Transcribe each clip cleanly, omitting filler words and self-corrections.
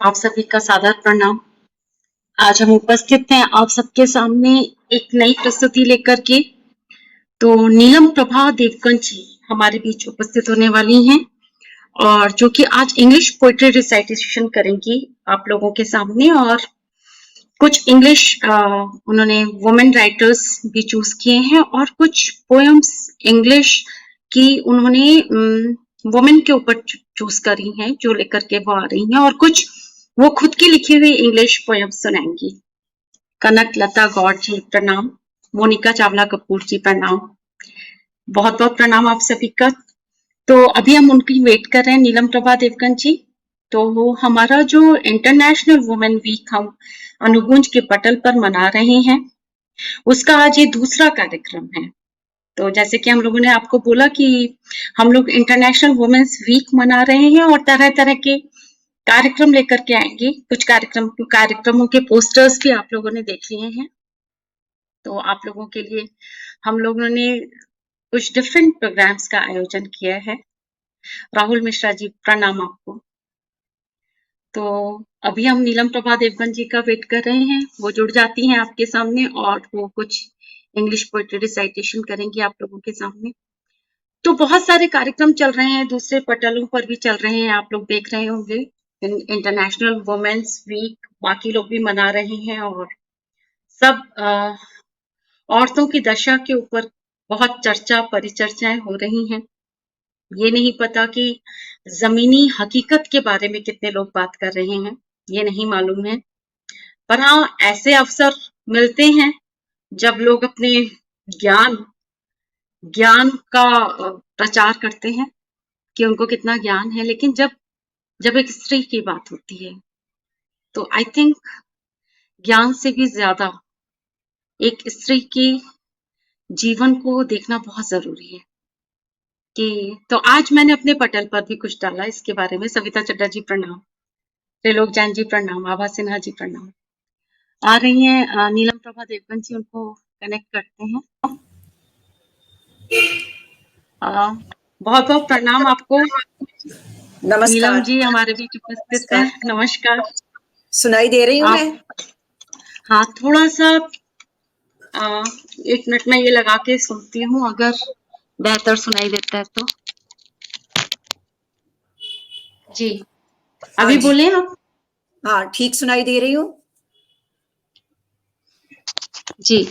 आप सभी का सादर प्रणाम। आज हम उपस्थित हैं आप सबके सामने एक नई प्रस्तुति लेकर के। तो नीलम प्रभा देवगन जी हमारे बीच उपस्थित होने वाली हैं और जो कि आज इंग्लिश पोएट्री रिसाइटेशन करेंगी आप लोगों के सामने। और कुछ इंग्लिश उन्होंने वुमेन राइटर्स भी चूज किए हैं और कुछ पोएम्स इंग्लिश की उन्होंने वुमेन के ऊपर चूज करी हैं जो लेकर के वो आ रही हैं, और कुछ वो खुद की लिखी हुई इंग्लिश पोएम्स सुनाएंगी। कनक लता गौड़ जी प्रणाम, मोनिका चावला कपूर जी प्रणाम, बहुत बहुत प्रणाम आप सभी का। तो अभी हम उनकी वेट कर रहे हैं, नीलम प्रभा देवगन जी। तो वो हमारा जो इंटरनेशनल वुमेन वीक हम अनुगुंज के पटल पर मना रहे हैं, उसका आज ये दूसरा कार्यक्रम है। तो जैसे कि हम लोगों ने आपको बोला कि हम लोग इंटरनेशनल वुमेन्स वीक मना रहे हैं और तरह तरह के कार्यक्रम लेकर के आएंगे। कुछ कार्यक्रमों के पोस्टर्स भी आप लोगों ने देख लिए हैं। तो आप लोगों के लिए हम लोगों ने कुछ डिफरेंट प्रोग्राम्स का आयोजन किया है। राहुल मिश्रा जी प्रणाम आपको। तो अभी हम नीलम प्रभा देवगन जी का वेट कर रहे हैं, वो जुड़ जाती हैं आपके सामने और वो कुछ इंग्लिश पोएट्री रिसाइटेशन करेंगी आप लोगों के सामने। तो बहुत सारे कार्यक्रम चल रहे हैं, दूसरे पटलों पर भी चल रहे हैं, आप लोग देख रहे होंगे। इंटरनेशनल वुमेन्स वीक बाकी लोग भी मना रहे हैं और सब औरतों की दशा के ऊपर बहुत चर्चा परिचर्चाएं हो रही हैं। ये नहीं पता कि जमीनी हकीकत के बारे में कितने लोग बात कर रहे हैं, ये नहीं मालूम है। पर हाँ, ऐसे अवसर मिलते हैं जब लोग अपने ज्ञान का प्रचार करते हैं कि उनको कितना ज्ञान है। लेकिन जब एक स्त्री की बात होती है तो आई थिंक ज्ञान से भी ज्यादा एक स्त्री के जीवन को देखना बहुत जरूरी है। कि तो आज मैंने अपने पटल पर भी कुछ डाला इसके बारे में। सविता चड्डा जी प्रणाम, त्रिलोक जैन जी प्रणाम, आभा सिन्हा जी प्रणाम। आ रही हैं नीलम प्रभा देवगन जी, उनको कनेक्ट करते हैं। बहुत बहुत प्रणाम आपको। नमस्कार। नीलम जी हमारे बीच उपस्थित हैं, नमस्कार। सुनाई दे रही हूँ मैं? हाँ, थोड़ा सा 1 मिनट में ये लगा के सुनती हूँ, अगर बेहतर सुनाई देता है तो। जी अभी बोले आप। हाँ, ठीक सुनाई दे रही हूँ जी।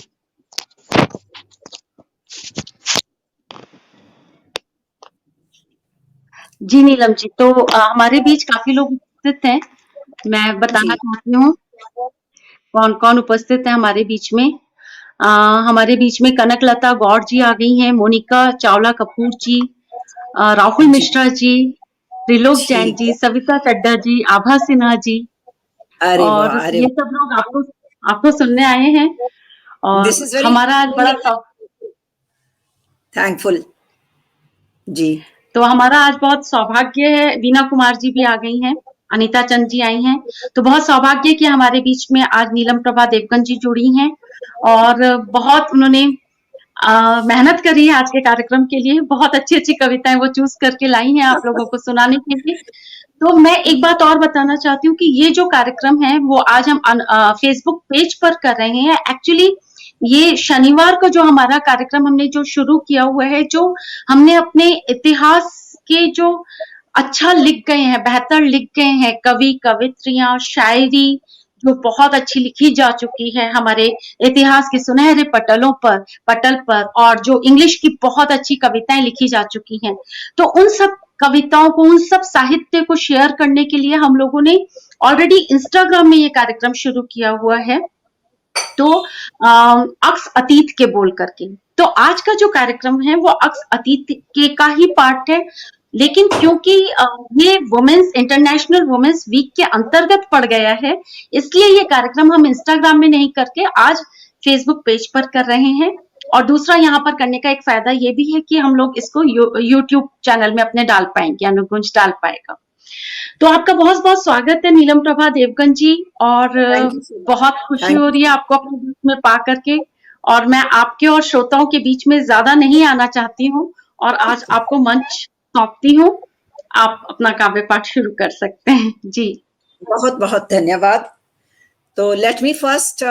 जी नीलम जी, तो हमारे बीच काफी लोग उपस्थित हैं। मैं बताना चाहती हूँ कौन कौन उपस्थित है हमारे बीच में। हमारे बीच में कनक लता गौड़ जी आ गई हैं, मोनिका चावला कपूर जी, राहुल मिश्रा जी, त्रिलोक जैन जी, सविता चड्डा जी, आभा सिन्हा जी। और ये सब लोग आपको सुनने आए हैं और हमारा आज बड़ा थैंकफुल जी। तो हमारा आज बहुत सौभाग्य है, वीना कुमार जी भी आ गई हैं, अनीता चंद जी आई हैं। तो बहुत सौभाग्य कि हमारे बीच में आज नीलम प्रभा देवगन जी जुड़ी हैं और बहुत उन्होंने मेहनत करी है आज के कार्यक्रम के लिए। बहुत अच्छी अच्छी कविताएं वो चूज करके लाई हैं आप लोगों को सुनाने के लिए। तो मैं एक बात और बताना चाहती हूँ कि ये जो कार्यक्रम है वो आज हम फेसबुक पेज पर कर रहे हैं। एक्चुअली ये शनिवार को जो हमारा कार्यक्रम हमने जो शुरू किया हुआ है, जो हमने अपने इतिहास के जो अच्छा लिख गए हैं, बेहतर लिख गए हैं कवि कवित्रियां, शायरी जो बहुत अच्छी लिखी जा चुकी है हमारे इतिहास के सुनहरे पटल पर, और जो इंग्लिश की बहुत अच्छी कविताएं लिखी जा चुकी हैं, तो उन सब कविताओं को, उन सब साहित्य को शेयर करने के लिए हम लोगों ने ऑलरेडी इंस्टाग्राम में ये कार्यक्रम शुरू किया हुआ है। तो अक्स अतीत के बोल करके, तो आज का जो कार्यक्रम है वो अक्स अतीत के का ही पार्ट है। लेकिन क्योंकि ये वुमेन्स इंटरनेशनल वुमेन्स वीक के अंतर्गत पड़ गया है, इसलिए ये कार्यक्रम हम इंस्टाग्राम में नहीं करके आज फेसबुक पेज पर कर रहे हैं। और दूसरा यहाँ पर करने का एक फायदा ये भी है कि हम लोग इसको यूट्यूब चैनल में अपने डाल पाएंगे, अनुगुंज डाल पाएगा। तो आपका बहुत बहुत स्वागत है नीलम प्रभा देवगन जी, और बहुत खुशी हो रही है आपको अपने बीच में पा करके। और मैं आपके और श्रोताओं के बीच में ज्यादा नहीं आना चाहती हूँ और आज आपको मंच सौंपती हूँ। आप अपना काव्य पाठ शुरू कर सकते हैं जी। बहुत बहुत धन्यवाद. So let me first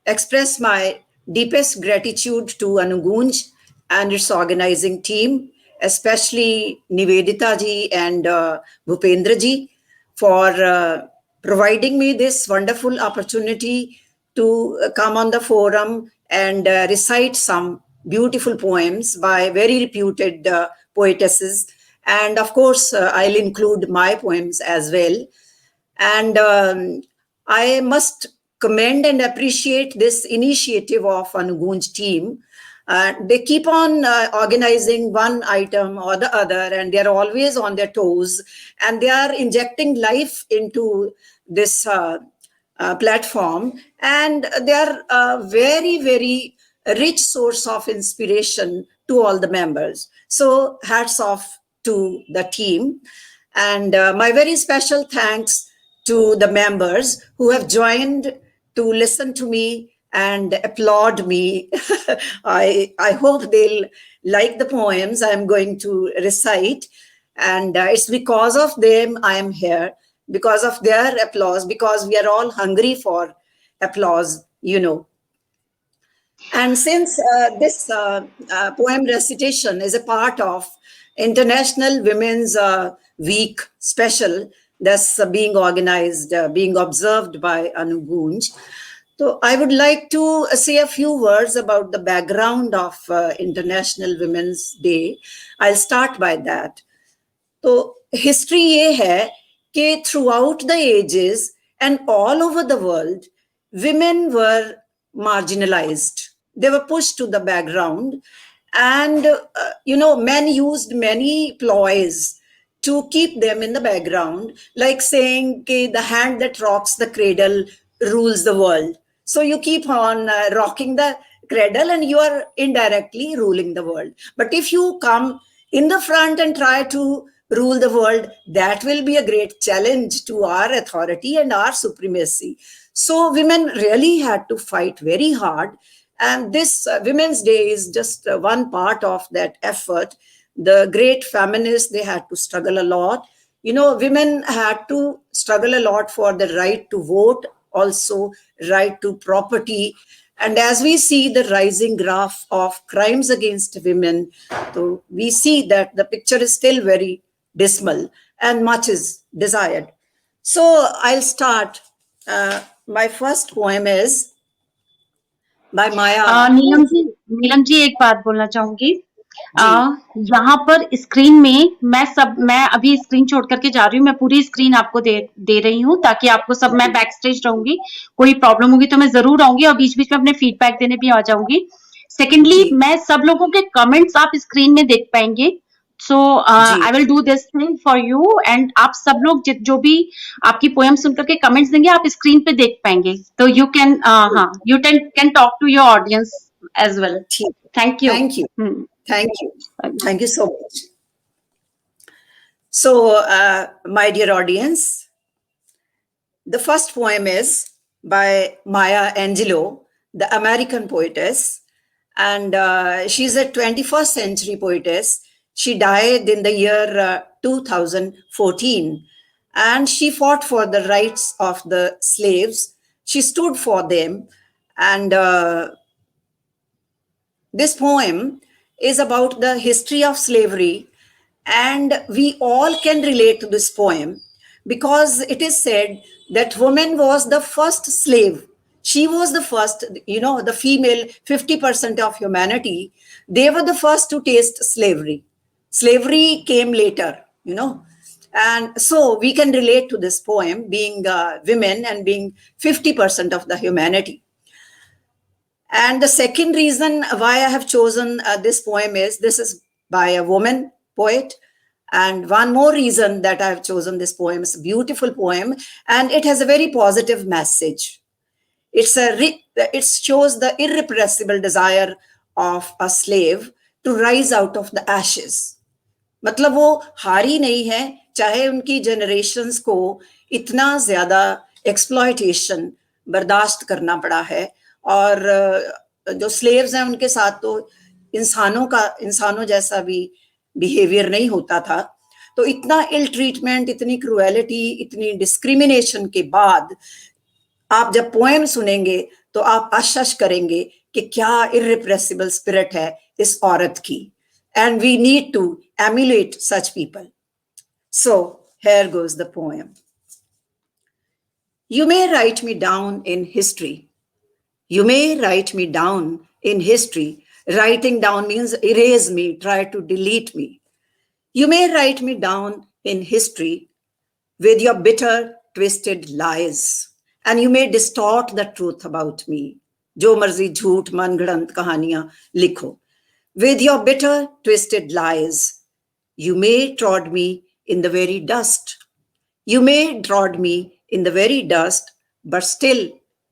express my deepest gratitude to Anugunj and its organizing team, especially Nivedita ji and Bhupendra ji, for providing me this wonderful opportunity to come on the forum and recite some beautiful poems by very reputed poetesses. And of course, I'll include my poems as well. And I must commend and appreciate this initiative of Anugunj team. They keep on organizing one item or the other, and they are always on their toes, and they are injecting life into this platform, and they are a very, very rich source of inspiration to all the members. So hats off to the team. And my very special thanks to the members who have joined to listen to me and applaud me. I hope they'll like the poems I'm going to recite. And it's because of them I am here, because of their applause, because we are all hungry for applause, you know. And since this poem recitation is a part of International Women's Week special that's being organized, being observed by Anugunj, so I would like to say a few words about the background of International Women's Day. I'll start by that. तो history ये है कि throughout the ages and all over the world women were marginalized. They were pushed to the background. And, men used many ploys to keep them in the background, like saying, okay, the hand that rocks the cradle rules the world. So you keep on rocking the cradle and you are indirectly ruling the world. But if you come in the front and try to rule the world, that will be a great challenge to our authority and our supremacy. So women really had to fight very hard. And this Women's Day is just one part of that effort. The great feminists, they had to struggle a lot. Women had to struggle a lot for the right to vote, also right to property. And as we see the rising graph of crimes against women, so we see that the picture is still very dismal and much is desired. So I'll start. My first poem is by Maya. Neelam ji एक बात बोलना चाहूंगी. यहाँ पर screen में मैं अभी screen छोड़ करके जा रही हूँ. मैं पूरी स्क्रीन आपको दे रही हूँ ताकि आपको सब, मैं बैक स्टेज रहूंगी. कोई प्रॉब्लम होगी तो मैं जरूर आऊंगी और बीच बीच में अपने फीडबैक देने भी आ जाऊंगी. सेकेंडली, मैं सब लोगों के कमेंट्स आप स्क्रीन में देख पाएंगे. So I will do this thing for you. And आप सब लोग जो भी आपकी पोएम सुनकर के कमेंट्स देंगे आप स्क्रीन पे देख पाएंगे. तो you can can talk to your audience as well. Thank you. Thank you so much. So, my dear audience, the first poem is by Maya Angelou, the American poetess, and she's a 21st century poetess. She died in the year 2014, and she fought for the rights of the slaves. She stood for them, and this poem is about the history of slavery, and we all can relate to this poem because it is said that woman was the first slave. She was the first, the female 50% of humanity. They were the first to taste slavery. Slavery came later, and so we can relate to this poem, being women and being 50% of the humanity. And the second reason why I have chosen this poem is this is by a woman poet. And one more reason that I have chosen this poem is a beautiful poem, and it has a very positive message. It shows the irrepressible desire of a slave to rise out of the ashes. मतलब वो हारी नहीं है, चाहे उनकी generations को इतना ज्यादा एक्सप्लॉयटेशन बर्दाश्त करना पड़ा है. और जो स्लेव्स हैं उनके साथ तो इंसानों जैसा भी बिहेवियर नहीं होता था. तो इतना इल ट्रीटमेंट, इतनी क्रूएलिटी, इतनी डिस्क्रिमिनेशन के बाद आप जब पोएम सुनेंगे तो आप आश्चर्य करेंगे कि क्या इररिप्रेसिबल स्पिरिट है इस औरत की. And we need to emulate such people. So here goes the poem. You may write me down in history. You may write me down in history. Writing down means erase me, try to delete me. You may write me down in history with your bitter, twisted lies. And you may distort the truth about me. जो मर्जी झूठ मनगढ़ंत कहानियां लिखो. With your bitter, twisted lies, you may trod me in the very dust. You may trod me in the very dust, but still,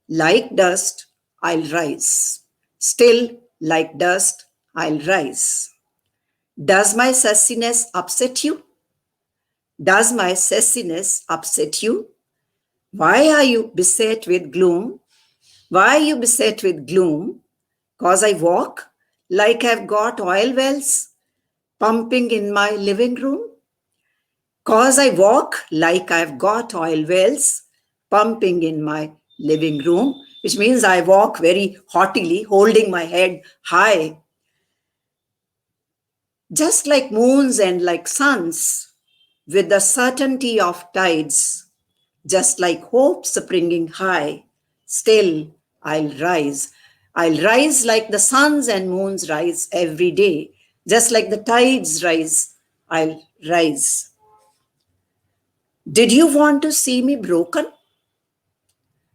like dust, I'll rise. Still, like dust, I'll rise. Does my sassiness upset you? Does my sassiness upset you? Why are you beset with gloom? Why are you beset with gloom? 'Cause I walk like I've got oil wells pumping in my living room? 'Cause I walk like I've got oil wells pumping in my living room, which means I walk very haughtily, holding my head high. Just like moons and like suns, with the certainty of tides, just like hope springing high, still I'll rise. I'll rise like the suns and moons rise every day. Just like the tides rise, I'll rise. Did you want to see me broken?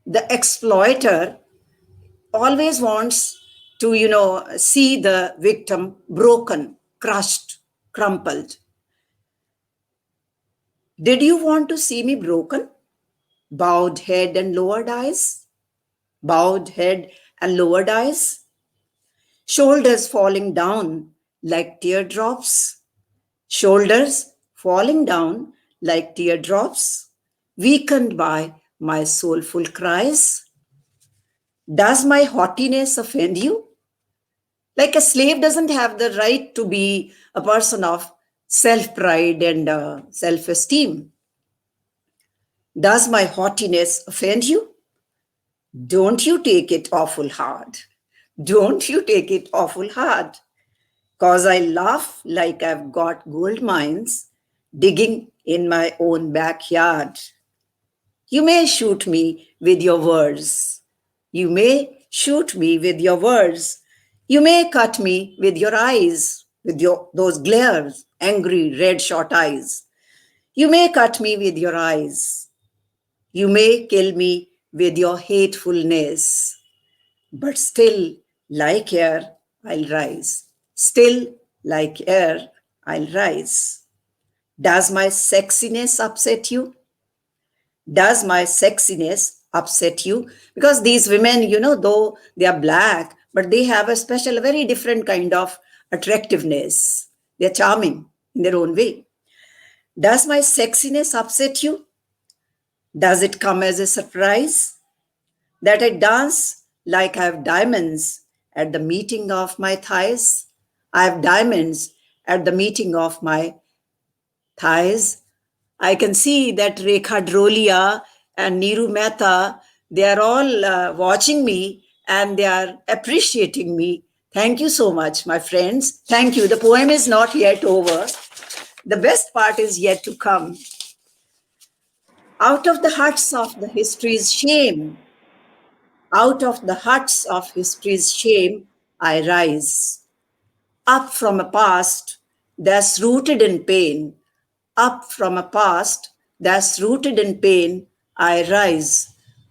The exploiter always wants to, see the victim broken, crushed, crumpled. Did you want to see me broken? Bowed head and lowered eyes? Bowed head and lowered eyes? Shoulders falling down like teardrops? Shoulders falling down like teardrops, weakened by my soulful cries? Does my haughtiness offend you? Like a slave doesn't have the right to be a person of self-pride and self-esteem. Does my haughtiness offend you? Don't you take it awful hard. Don't you take it awful hard. 'Cause I laugh like I've got gold mines digging in my own backyard. You may shoot me with your words. You may shoot me with your words. You may cut me with your eyes, with those glares, angry red shot eyes. You may cut me with your eyes. You may kill me with your hatefulness. But still, like air, I'll rise. Still, like air, I'll rise. Does my sexiness upset you? Does my sexiness upset you? Because these women, though they are black, but they have a special, very different kind of attractiveness. They're charming in their own way. Does my sexiness upset you? Does it come as a surprise that I dance like I have diamonds at the meeting of my thighs? I have diamonds at the meeting of my thighs. I can see that Rekha Drolia and Neeru Mehta, they are all watching me and they are appreciating me. Thank you so much, my friends. Thank you. The poem is not yet over. The best part is yet to come. Out of the huts of the history's shame, out of the huts of history's shame, I rise. Up from a past that's rooted in pain, up from a past that's rooted in pain, I rise.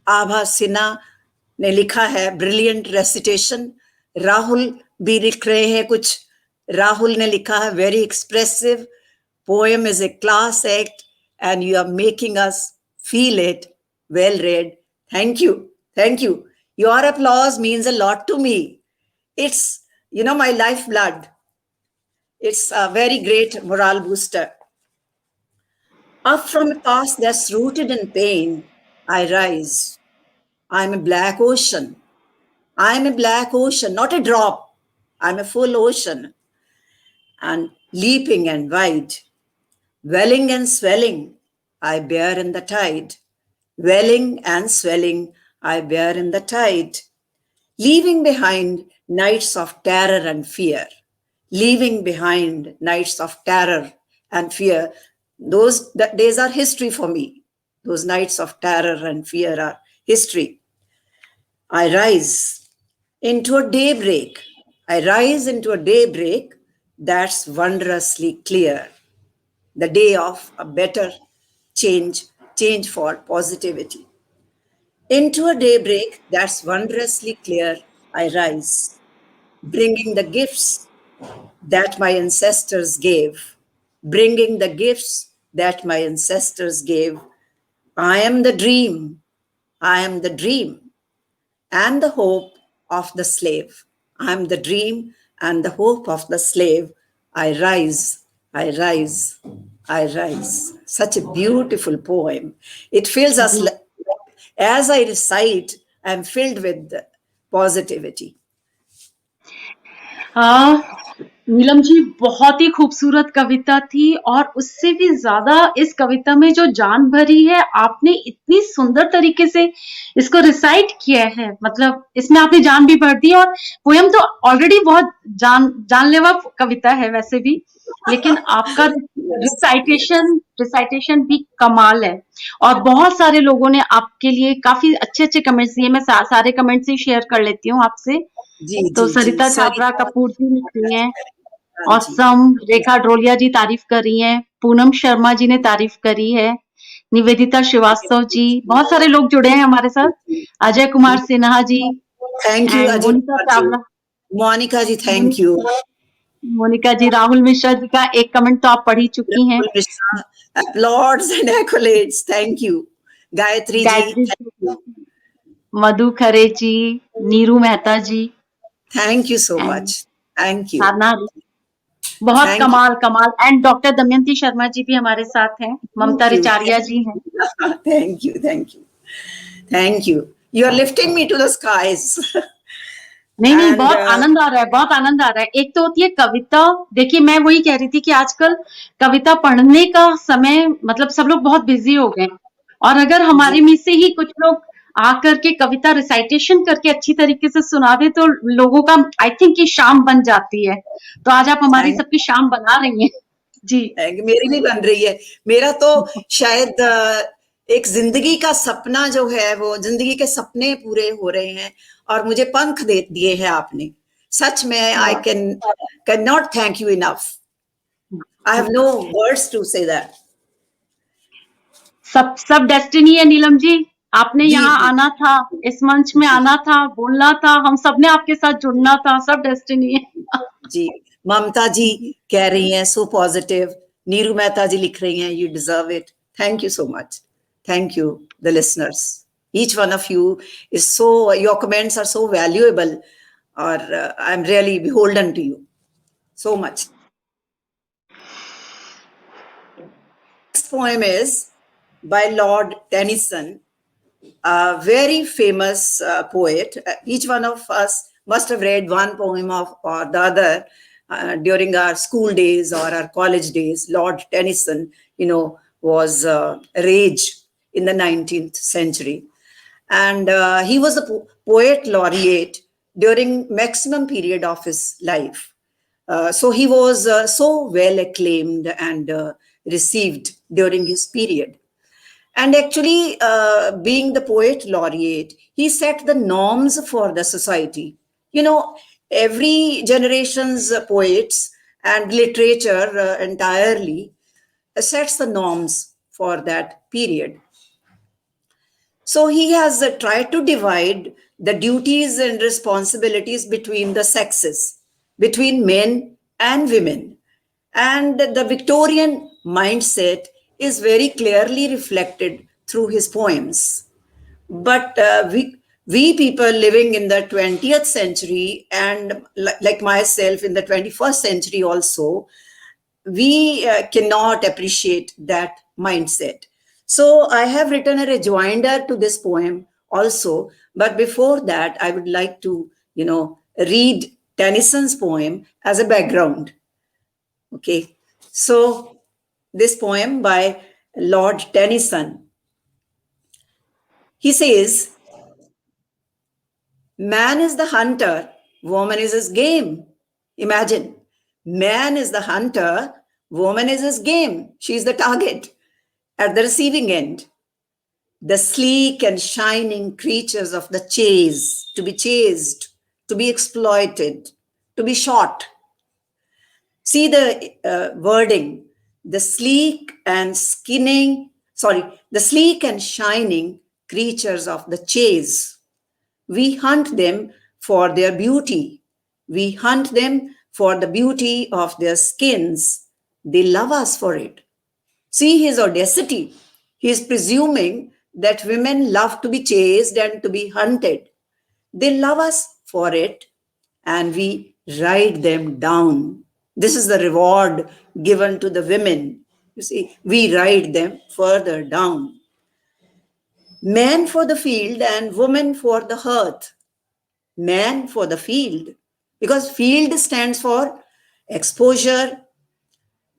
Abha Sinha ने लिखा है brilliant recitation. Rahul भी लिख रहे हैं कुछ. राहुल ने लिखा है very expressive. Poem is a class act and you are making us feel it. Well read. Thank you. Thank you. Your applause means a lot to me. It's, my lifeblood. It's a very great morale booster. Up from a past that's rooted in pain, I rise. I'm a black ocean. I'm a black ocean, not a drop. I'm a full ocean. And leaping and wide, Welling and swelling, I bear in the tide. Welling and swelling, I bear in the tide. Leaving behind nights of terror and fear. Leaving behind nights of terror and fear. Those days are history for me. Those nights of terror and fear are history. I rise into a daybreak. I rise into a daybreak that's wondrously clear. The day of a better change, change for positivity. Into a daybreak that's wondrously clear, I rise, bringing the gifts that my ancestors gave, bringing the gifts that my ancestors gave. I am the dream, I am the dream and the hope of the slave. I am the dream and the hope of the slave. I rise, I rise, I rise. Such a beautiful poem. It fills us, as I recite, I'm filled with positivity. Neelam ji, बहुत ही खूबसूरत कविता थी और उससे भी ज्यादा इस कविता में जो जान भरी है, आपने इतनी सुंदर तरीके से इसको रिसाइट किया है, मतलब इसमें आपने जान भी भर दी। और पोयम तो ऑलरेडी बहुत जानलेवा कविता है वैसे भी, लेकिन आपका रिसाइटेशन भी कमाल है। और बहुत सारे लोगों ने आपके लिए काफी अच्छे अच्छे कमेंट्स दिए। मैं सारे कमेंट्स ही शेयर कर लेती हूँ आपसे। जी तो जी जी, सरिता छाबरा सरिता, कपूर जी लिखी हैं, हाँ जी, ऑसम। रेखा ड्रोलिया जी तारीफ कर रही हैं, पूनम शर्मा जी ने तारीफ करी है, निवेदिता श्रीवास्तव जी, बहुत सारे लोग जुड़े हैं हमारे साथ, Ajay Kumar Sinha ji thank you and Ajay Monica Kumar ji, Chawla. Monica ji, thank you, Monica ji, Rahul Mishra ji का एक कमेंट तो आप पढ़ ही चुकी हैं। Rahul Mishra, applauds and accolades, thank you, Gayatri ji, Gayatri thank ji, you, Madhu Khare ji, Neeru Mehta ji thank you so and much, thank you, Sadhana, बहुत thank you, कमाल कमाल। एंड डॉक्टर दमयंती शर्मा जी भी हमारे साथ हैं, ममता thank you, रिचारिया जी हैं। thank you, thank you, thank you. You are lifting me to the skies. नहीं नहीं, And बहुत आनंद आ रहा है, बहुत आनंद आ रहा है। एक तो होती है कविता, देखिए मैं वही कह रही थी कि आजकल कविता पढ़ने का समय, मतलब सब लोग बहुत बिजी हो गए, और अगर हमारे में से ही कुछ लोग आकर के कविता रिसाइटेशन करके अच्छी तरीके से सुना दे तो लोगों का आई थिंक कि शाम बन जाती है। तो आज आप हमारी thank सबकी शाम बना रही हैं जी। मेरी भी बन रही है। मेरा तो शायद एक जिंदगी का सपना जो है, वो जिंदगी के सपने पूरे हो रहे हैं और मुझे पंख दे दिए हैं आपने। सच में I can not thank you enough. I have no words to say that. सब डेस्टिनी है नीलम जी। आपने जी यहाँ जी आना था, इस मंच में आना था, बोलना था, हम सबने आपके साथ जुड़ना था, सब डेस्टिनी है। जी, ममता जी कह रही हैं सो पॉजिटिव, नीरू मेहता जी लिख रही हैं you deserve it. Thank you so much, thank you the listeners, each one of you is so, your comments are so valuable, or I'm really beholden to you so much. Next poem is by Lord Tennyson, a very famous poet. Each one of us must have read one poem of or the other during our school days or our college days. Lord Tennyson, was a rage in the 19th century. And he was a poet laureate during maximum period of his life. So he was so well acclaimed and received during his period. And actually, being the poet laureate, he set the norms for the society. Every generation's poets and literature entirely sets the norms for that period. So he has tried to divide the duties and responsibilities between the sexes, between men and women. And the Victorian mindset is very clearly reflected through his poems. But we people living in the 20th century, and like myself in the 21st century also, we cannot appreciate that mindset. So I have written a rejoinder to this poem also. But before that, I would like to, read Tennyson's poem as a background. Okay. So this poem by Lord Tennyson. He says, man is the hunter, woman is his game. Imagine, man is the hunter, woman is his game. She's the target at the receiving end. The sleek and shining creatures of the chase, to be chased, to be exploited, to be shot. See the wording, the sleek and the sleek and shining creatures of the chase. We hunt them for their beauty. We hunt them for the beauty of their skins. They love us for it. See his audacity. He is presuming that women love to be chased and to be hunted. They love us for it, and we ride them down. This is the reward given to the women. You see, we ride them further down. Man for the field and woman for the hearth. Man for the field, because field stands for exposure,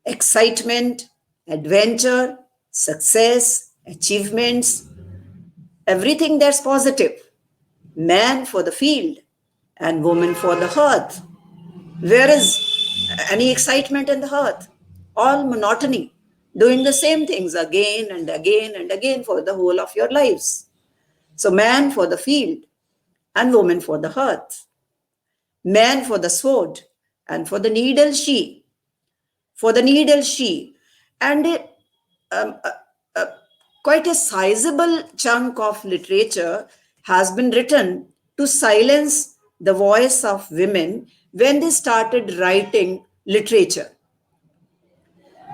excitement, adventure, success, achievements, everything that's positive. Man for the field and woman for the hearth. Where is any excitement in the hearth? All monotony, doing the same things again and again and again for the whole of your lives. So, man for the field and woman for the hearth. Man for the sword and for the needle she. For the needle she. And quite a sizable chunk of literature has been written to silence the voice of women when they started writing literature.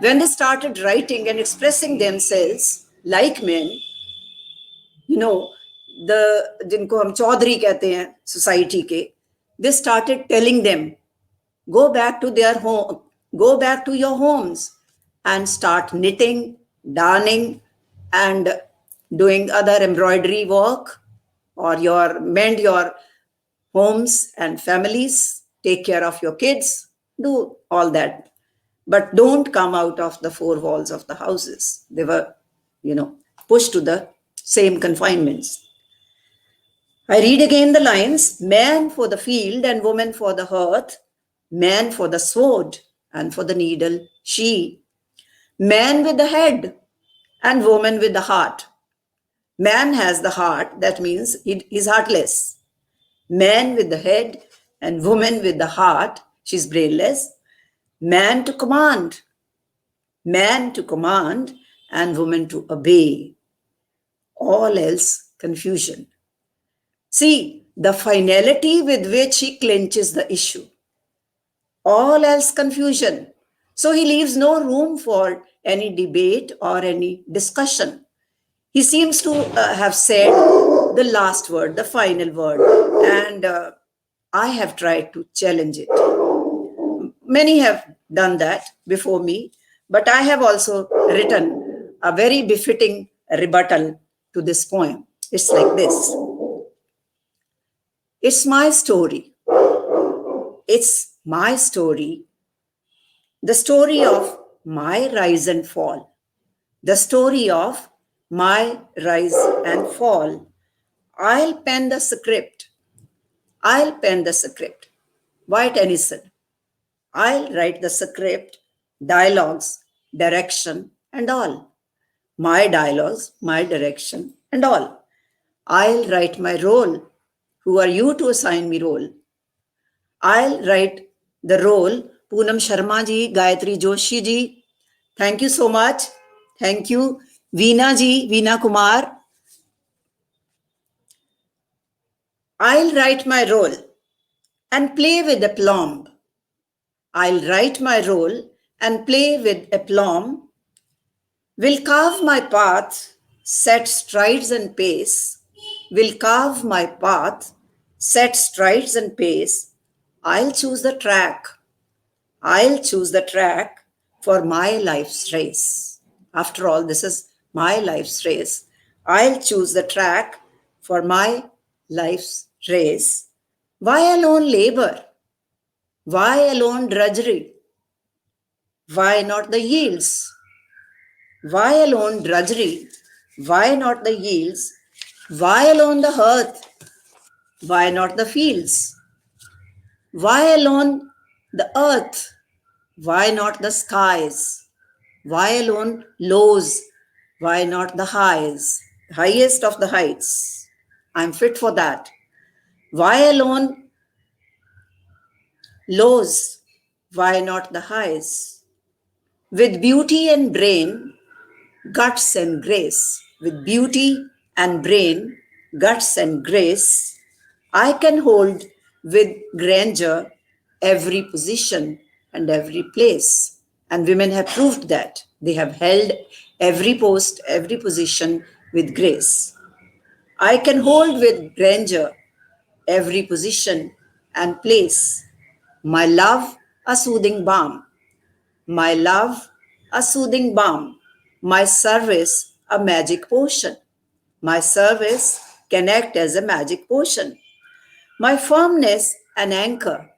When they started writing and expressing themselves like men, you know, जिनको हम चौधरी कहते हैं society के, they started telling them, go back to their home, go back to your homes and start knitting, darning, and doing other embroidery work, or mend your homes and families, take care of your kids, do all that. But don't come out of the four walls of the houses. They were, pushed to the same confinements. I read again the lines, man for the field and woman for the hearth, man for the sword and for the needle she, man with the head and woman with the heart. Man has the heart, that means he's heartless. Man with the head and woman with the heart, she's brainless. Man to command and woman to obey. All else confusion. See the finality with which he clinches the issue. All else confusion. So he leaves no room for any debate or any discussion. He seems to have said the last word, the final word, and I have tried to challenge it. Many have done that before me, but I have also written a very befitting rebuttal to this poem. It's like this. It's my story. It's my story. The story of my rise and fall. The story of my rise and fall. I'll pen the script. Why Tennyson? I'll write the script, dialogues, direction, and all. My dialogues, my direction, and all. I'll write my role. Who are you to assign me role? I'll write the role. Poonam Sharma ji, Gayatri Joshi ji, thank you so much. Thank you. Veena ji, Veena Kumar. I'll write my role and play with aplomb. I'll write my role and play with aplomb. Will carve my path, set strides and pace. Will carve my path, set strides and pace. I'll choose the track. I'll choose the track for my life's race. After all, this is my life's race. I'll choose the track for my life's race. Why alone labor? Why alone drudgery? Why not the yields? Why alone drudgery? Why not the yields? Why alone the hearth? Why not the fields? Why alone the earth? Why not the skies? Why alone lows? Why not the highs? Highest of the heights. I'm fit for that. Why alone lows? Why not the highs? With beauty and brain, guts and grace. With beauty and brain, guts and grace, I can hold with grandeur every position and every place. And women have proved that. They have held every post, every position with grace. I can hold with grandeur every position and place. My love, a soothing balm. My love, a soothing balm. My service, a magic potion. My service can act as a magic potion. My firmness, an anchor.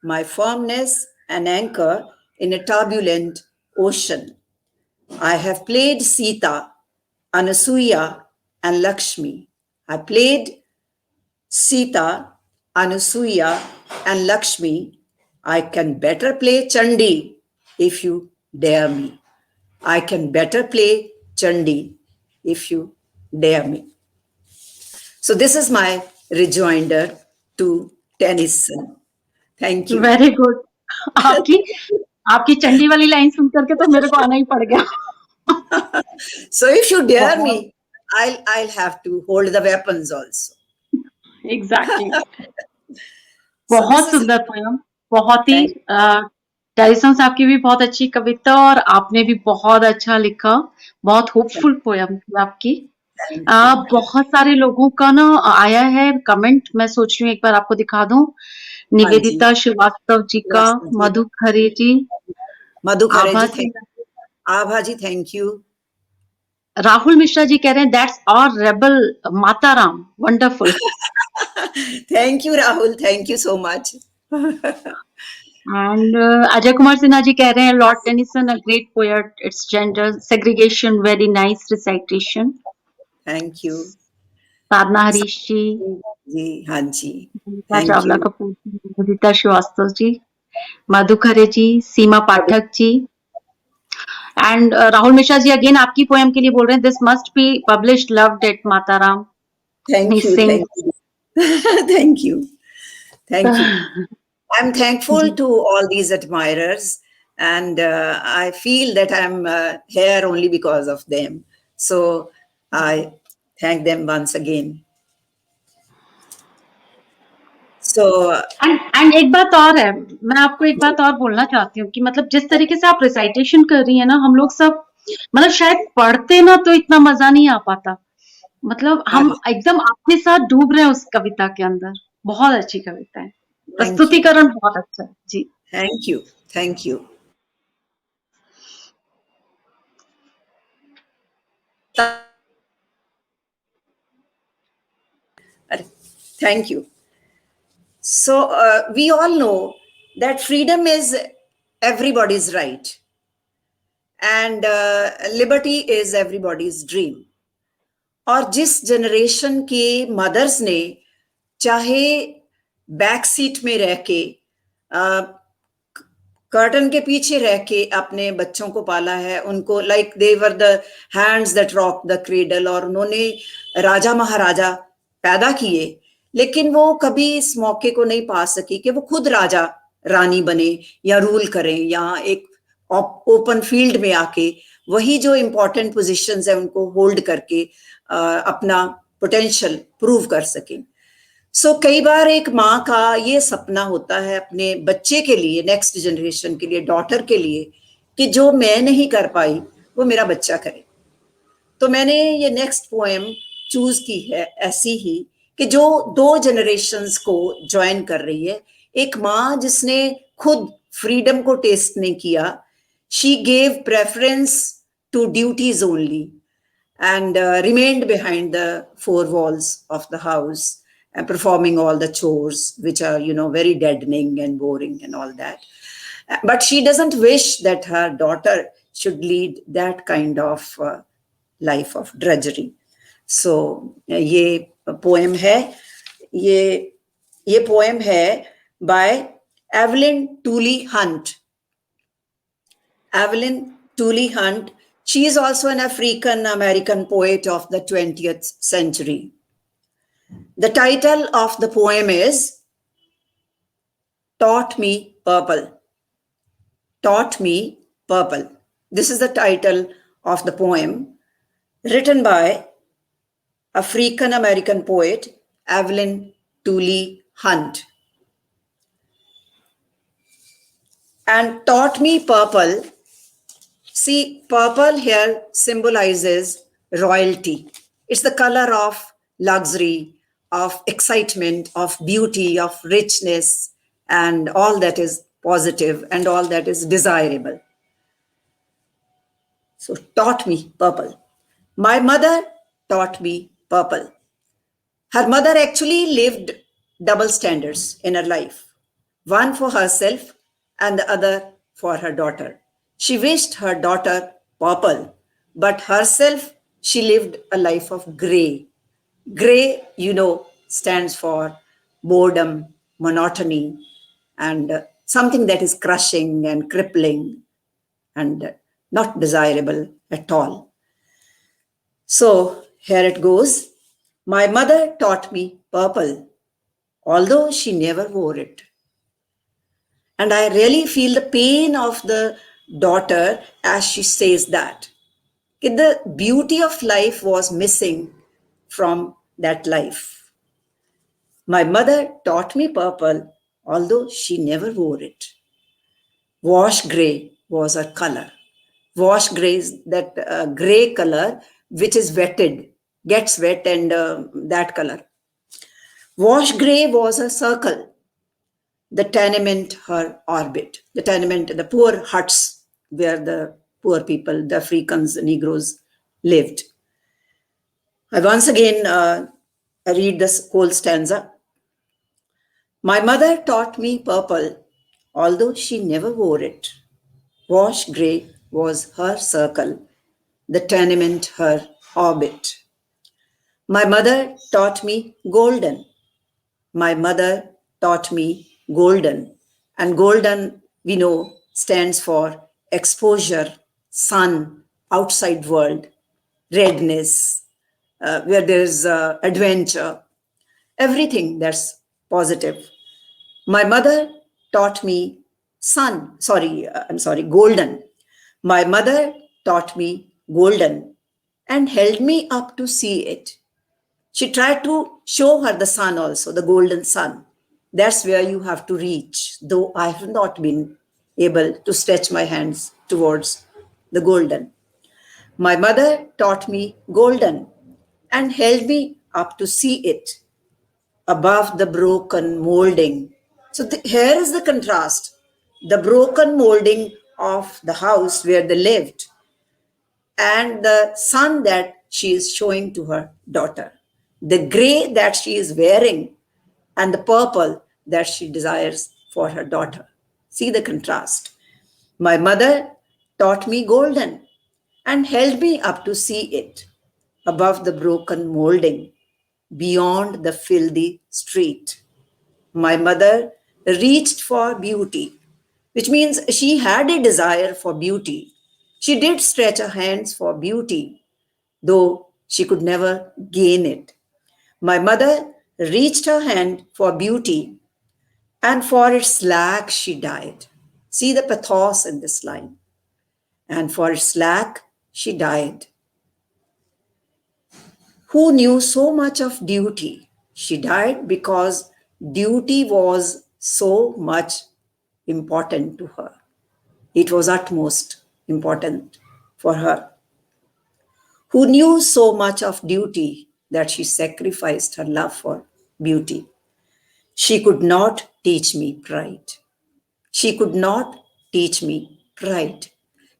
My firmness, an anchor in a turbulent ocean. I have played Sita, Anasuya, and Lakshmi. I played Sita, Anasuya, and Lakshmi. I can better play Chandi if you dare me. I can better play Chandi if you dare me. So this is my rejoinder to Tennyson. Thank you. Very good. आपकी आपकी चंडी वाली line सुन करके तो मेरे को आना ही पड़ गया. So if you dare me, I'll have to hold the weapons also. Exactly. So बहुत this is सुंदर पोयम. बहुत ही Thank टेरिसन साहब की भी बहुत अच्छी कविता और आपने भी बहुत अच्छा लिखा. बहुत होपफुल पोयम थी आपकी. thank you. बहुत सारे लोगों का ना आया है कमेंट. मैं सोच रही हूँ एक बार आपको दिखा दूं. निवेदिता श्रीवास्तव जी का, श्रीवास्तव जी. मधु खरे जी, Madhu Khare Abha ji, Abha ji, thank you. Rahul Mishra ji कह रहे हैं that's our rebel Mataram. Wonderful. Thank you, Rahul. Thank you so much. And Ajay Kumar Sinha ji कह रहे हैं Lord Tennyson a great poet. It's gender segregation very nice recitation. Thank you. Sadhana Harish ji, ji, हाँ ji. Geeta Thank Chawla you. Kapoor ji, Nivedita Srivastava ji, Madhu Khare ji, Seema Pathak ji. And Rahul Mishra ji again आपकी poem के लिए बोल रहे हैं this must be published. Loved it Mataram. Thank you. Missing. Thank you. Thank you. Thank you. I'm thankful to all these admirers, and I feel that I'm here only because of them. So I thank them once again. So and एक बात और है, मैं आपको एक बात और बोलना चाहती हूँ कि मतलब जिस तरीके से आप रिसाइटेशन कर रही है ना, हम लोग सब मतलब शायद पढ़ते ना तो इतना मजा नहीं आ पाता. मतलब हम एकदम आपके साथ डूब रहे हैं उस कविता के अंदर. बहुत अच्छी कविता है. प्रस्तुतिकरण बहुत अच्छा है जी. thank you. Thank you. Thank you. So we all know that freedom is everybody's right, and liberty is everybody's dream. और जिस जनरेशन के मदर्स ने चाहे बैक सीट में रह के कर्टन के पीछे रह के अपने बच्चों को पाला है, उनको like they were the hands that rock the cradle, और उन्होंने राजा महाराजा पैदा किए, लेकिन वो कभी इस मौके को नहीं पा सकी कि वो खुद राजा रानी बने या रूल करें या एक ओपन फील्ड में आके वही जो इम्पोर्टेंट पोजीशंस है उनको होल्ड करके अपना पोटेंशियल प्रूव कर सकें. सो कई बार एक माँ का ये सपना होता है अपने बच्चे के लिए, नेक्स्ट जनरेशन के लिए, डॉटर के लिए, कि जो मैं नहीं कर पाई वो मेरा बच्चा करे. तो मैंने ये नेक्स्ट पोएम चूज की है ऐसी ही कि जो दो जनरेशंस को ज्वाइन कर रही है. एक माँ जिसने खुद फ्रीडम को टेस्ट नहीं किया, she gave preference to duties only and remained behind the four walls of the house and performing all the chores, which are, you know, very deadening and boring and all that. But she doesn't wish that her daughter should lead that kind of life of drudgery. So ये poem है, ये poem है by Evelyn Tooley Hunt. Evelyn Tooley Hunt, she is also an African American poet of the 20th century. The title of the poem is Taught Me Purple. Taught Me Purple. This is the title of the poem written by African American poet Evelyn Tooley Hunt. And Taught Me Purple, see, purple here symbolizes royalty. It's the color of luxury, of excitement, of beauty, of richness, and all that is positive and all that is desirable. So, taught me purple. My mother taught me purple. Her mother actually lived double standards in her life, one for herself and the other for her daughter. She wished her daughter purple, but herself, she lived a life of gray. Gray, you know, stands for boredom, monotony, and something that is crushing and crippling and not desirable at all. So here it goes. My mother taught me purple, although she never wore it. And I really feel the pain of the daughter as she says that. The beauty of life was missing from that life. My mother taught me purple, although she never wore it. Wash gray was her color. Wash gray is that gray color which is wetted, gets wet, and that color. Wash gray was a circle. The tenement, her orbit. The tenement, the poor huts where the poor people, the Africans, the Negroes lived. I once again read this whole stanza. My mother taught me purple, although she never wore it. Wash gray was her circle, the tenement her orbit. My mother taught me golden. My mother taught me golden. And golden, we know, stands for exposure, sun, outside world, redness, where there's adventure, everything that's positive. My mother taught me golden. My mother taught me golden and held me up to see it. She tried to show her the sun also, the golden sun. That's where you have to reach, though I have not been able to stretch my hands towards the golden. My mother taught me golden and held me up to see it above the broken molding. So here is the contrast, the broken molding of the house where they lived and the sun that she is showing to her daughter, the gray that she is wearing and the purple that she desires for her daughter. See the contrast. My mother taught me golden and held me up to see it above the broken molding, beyond the filthy street. My mother reached for beauty, which means she had a desire for beauty. She did stretch her hands for beauty, though she could never gain it. My mother reached her hand for beauty, and for its lack she died. See the pathos in this line. And for its lack she died. Who knew so much of duty? She died because duty was so much important to her. It was utmost important for her. Who knew so much of duty that she sacrificed her love for beauty. She could not teach me pride. She could not teach me pride.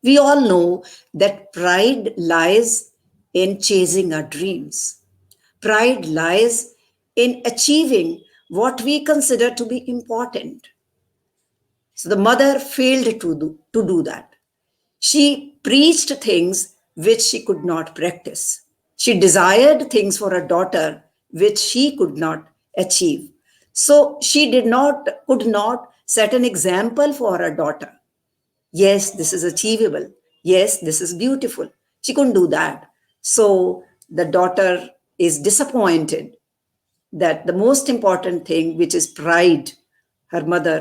We all know that pride lies in chasing our dreams. Pride lies in achieving what we consider to be important. So the mother failed to do that. She preached things which she could not practice. She desired things for her daughter which she could not achieve. So she could not set an example for her daughter. Yes, this is achievable. Yes, this is beautiful. She couldn't do that. So the daughter is disappointed that the most important thing, which is pride, her mother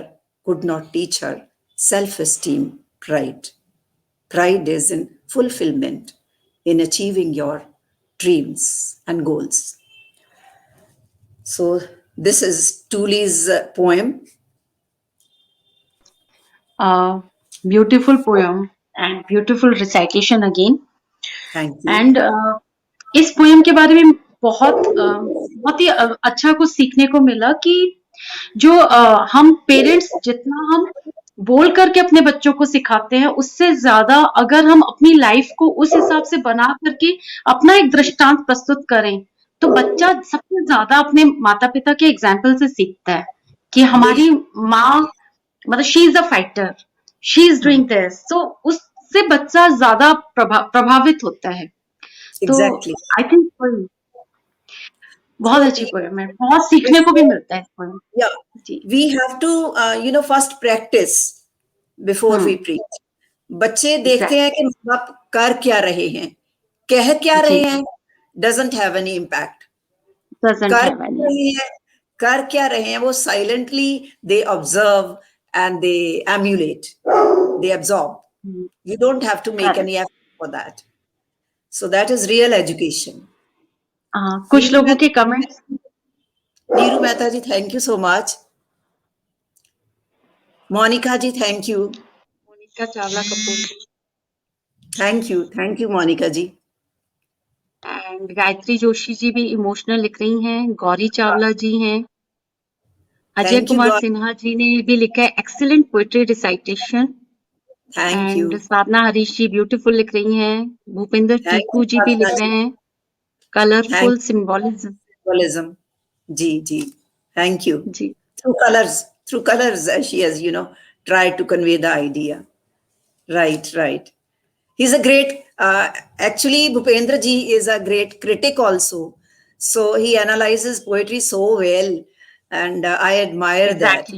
could not teach her self esteem, pride. Pride is in fulfillment, in achieving your dreams and goals. So, this is Tuli's poem. Beautiful poem and beautiful recitation again. Thank you. And इस poem के बारे में बहुत ही अच्छा कुछ सीखने को मिला कि जो हम पेरेंट्स जितना हम बोल करके अपने बच्चों को सिखाते हैं उससे ज्यादा अगर हम अपनी लाइफ को उस हिसाब से बना करके अपना एक दृष्टांत प्रस्तुत करें तो बच्चा सबसे ज्यादा अपने माता पिता के एग्जाम्पल से सीखता है कि हमारी माँ मतलब she is a fighter, she is doing this, so उससे बच्चा ज्यादा प्रभावित होता है. तो Exactly. आई थिंक बहुत अच्छी पोएम है, बहुत सीखने को भी मिलता है poem. Yeah, we have to first practice before we preach. बच्चे देखते हैं कि माँ बाप कर क्या रहे हैं, कह क्या रहे हैं, doesn't have any impact. कर क्या रहे हैं वो silently they observe and they emulate, they absorb. You don't have to make any effort for that. So that is real education. कुछ लोगों के comments. Neeru Mehta ji, thank you so much. Monica ji, thank you. Monica Chawla Kapoor. Thank you Monica ji. And Gayatri Joshi ji भी emotional लिख रही हैं, गौरी चावला जी हैं, अजय कुमार सिन्हा जी ने भी लिखा है excellent poetry recitation. And Sadhana Harish ji beautiful लिख रही हैं, भूपेंद्र टीकू जी भी लिख रहे हैं कलरफुल सिंबोलिज्म. जी thank you जी. through colors she has tried to convey the idea. Right. He's a great actually Bhupendra ji is a great critic also, so he analyzes poetry so well, and I admire that.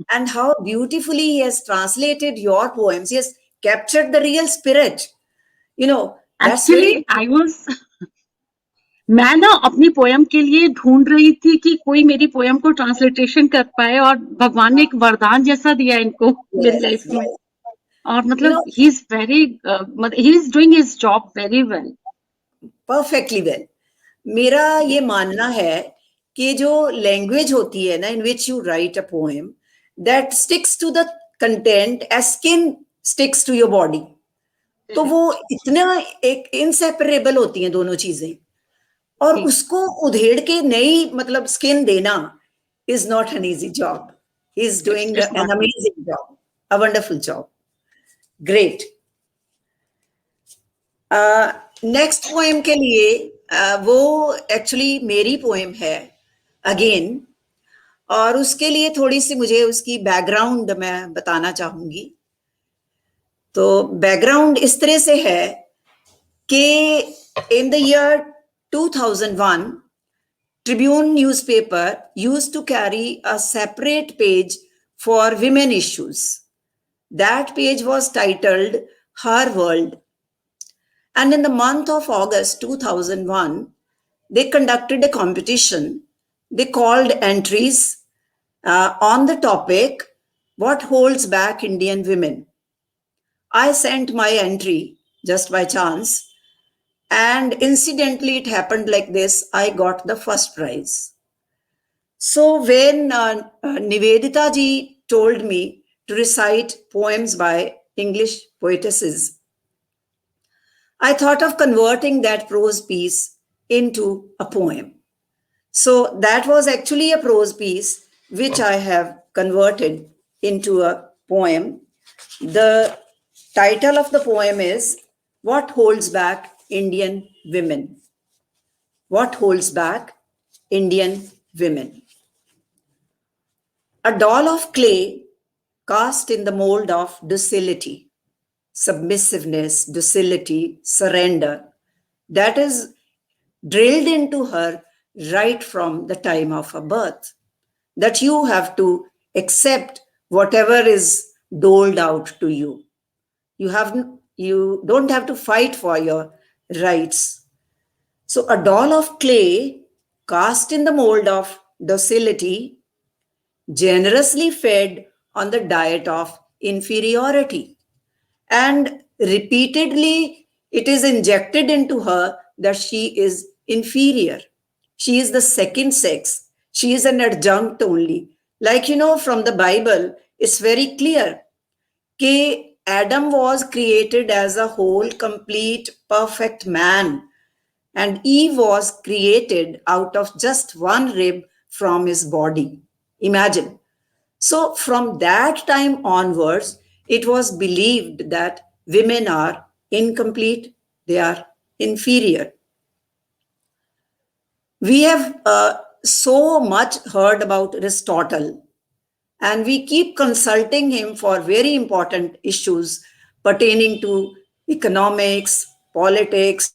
And how beautifully he has translated your poems. He has captured the real spirit. Actually, I was मैं ना अपनी poem के लिए ढूंढ रही थी कि कोई मेरी पोएम को ट्रांसलेटेशन कर पाए, और भगवान ने एक वरदान जैसा दिया इनको मेरी लाइफ में. और मतलब he is doing his job very well. Perfectly well. मेरा ये मानना है कि जो लैंग्वेज होती है ना in which you write a poem, that sticks to the content as skin sticks to your body. तो वो इतना एक inseparable होती हैं दोनों चीजें, और उसको उधेड़ के नई मतलब स्किन देना is not an easy job. He is doing an amazing job, a wonderful job. Great. Next poem के लिए वो एक्चुअली मेरी पोएम है अगेन, और उसके लिए थोड़ी सी मुझे उसकी बैकग्राउंड मैं बताना चाहूंगी. तो बैकग्राउंड इस तरह से है कि in the year 2001 Tribune newspaper used to carry a separate page for women issues. That page was titled Her World. And in the month of August 2001, they conducted a competition. They called entries on the topic, What Holds Back Indian Women? I sent my entry just by chance, and incidentally it happened like this. I got the first prize. So when Nivedita ji told me to recite poems by English poetesses, I thought of converting that prose piece into a poem. So that was actually a prose piece which I have converted into a poem. The title of the poem is What Holds Back Indian Women? What holds back Indian women? A doll of clay cast in the mold of docility. submissiveness, docility, surrender. That is drilled into her right from the time of her birth. That you have to accept whatever is doled out to you. You don't have to fight for your rights. So a doll of clay cast in the mold of docility, generously fed on the diet of inferiority, and repeatedly it is injected into her that she is inferior. She is the second sex. She is an adjunct only. Like, from the Bible, it's very clear that Adam was created as a whole, complete, perfect man, and Eve was created out of just one rib from his body. Imagine. So, from that time onwards, it was believed that women are incomplete, they are inferior. We have so much heard about Aristotle, and we keep consulting him for very important issues pertaining to economics, politics.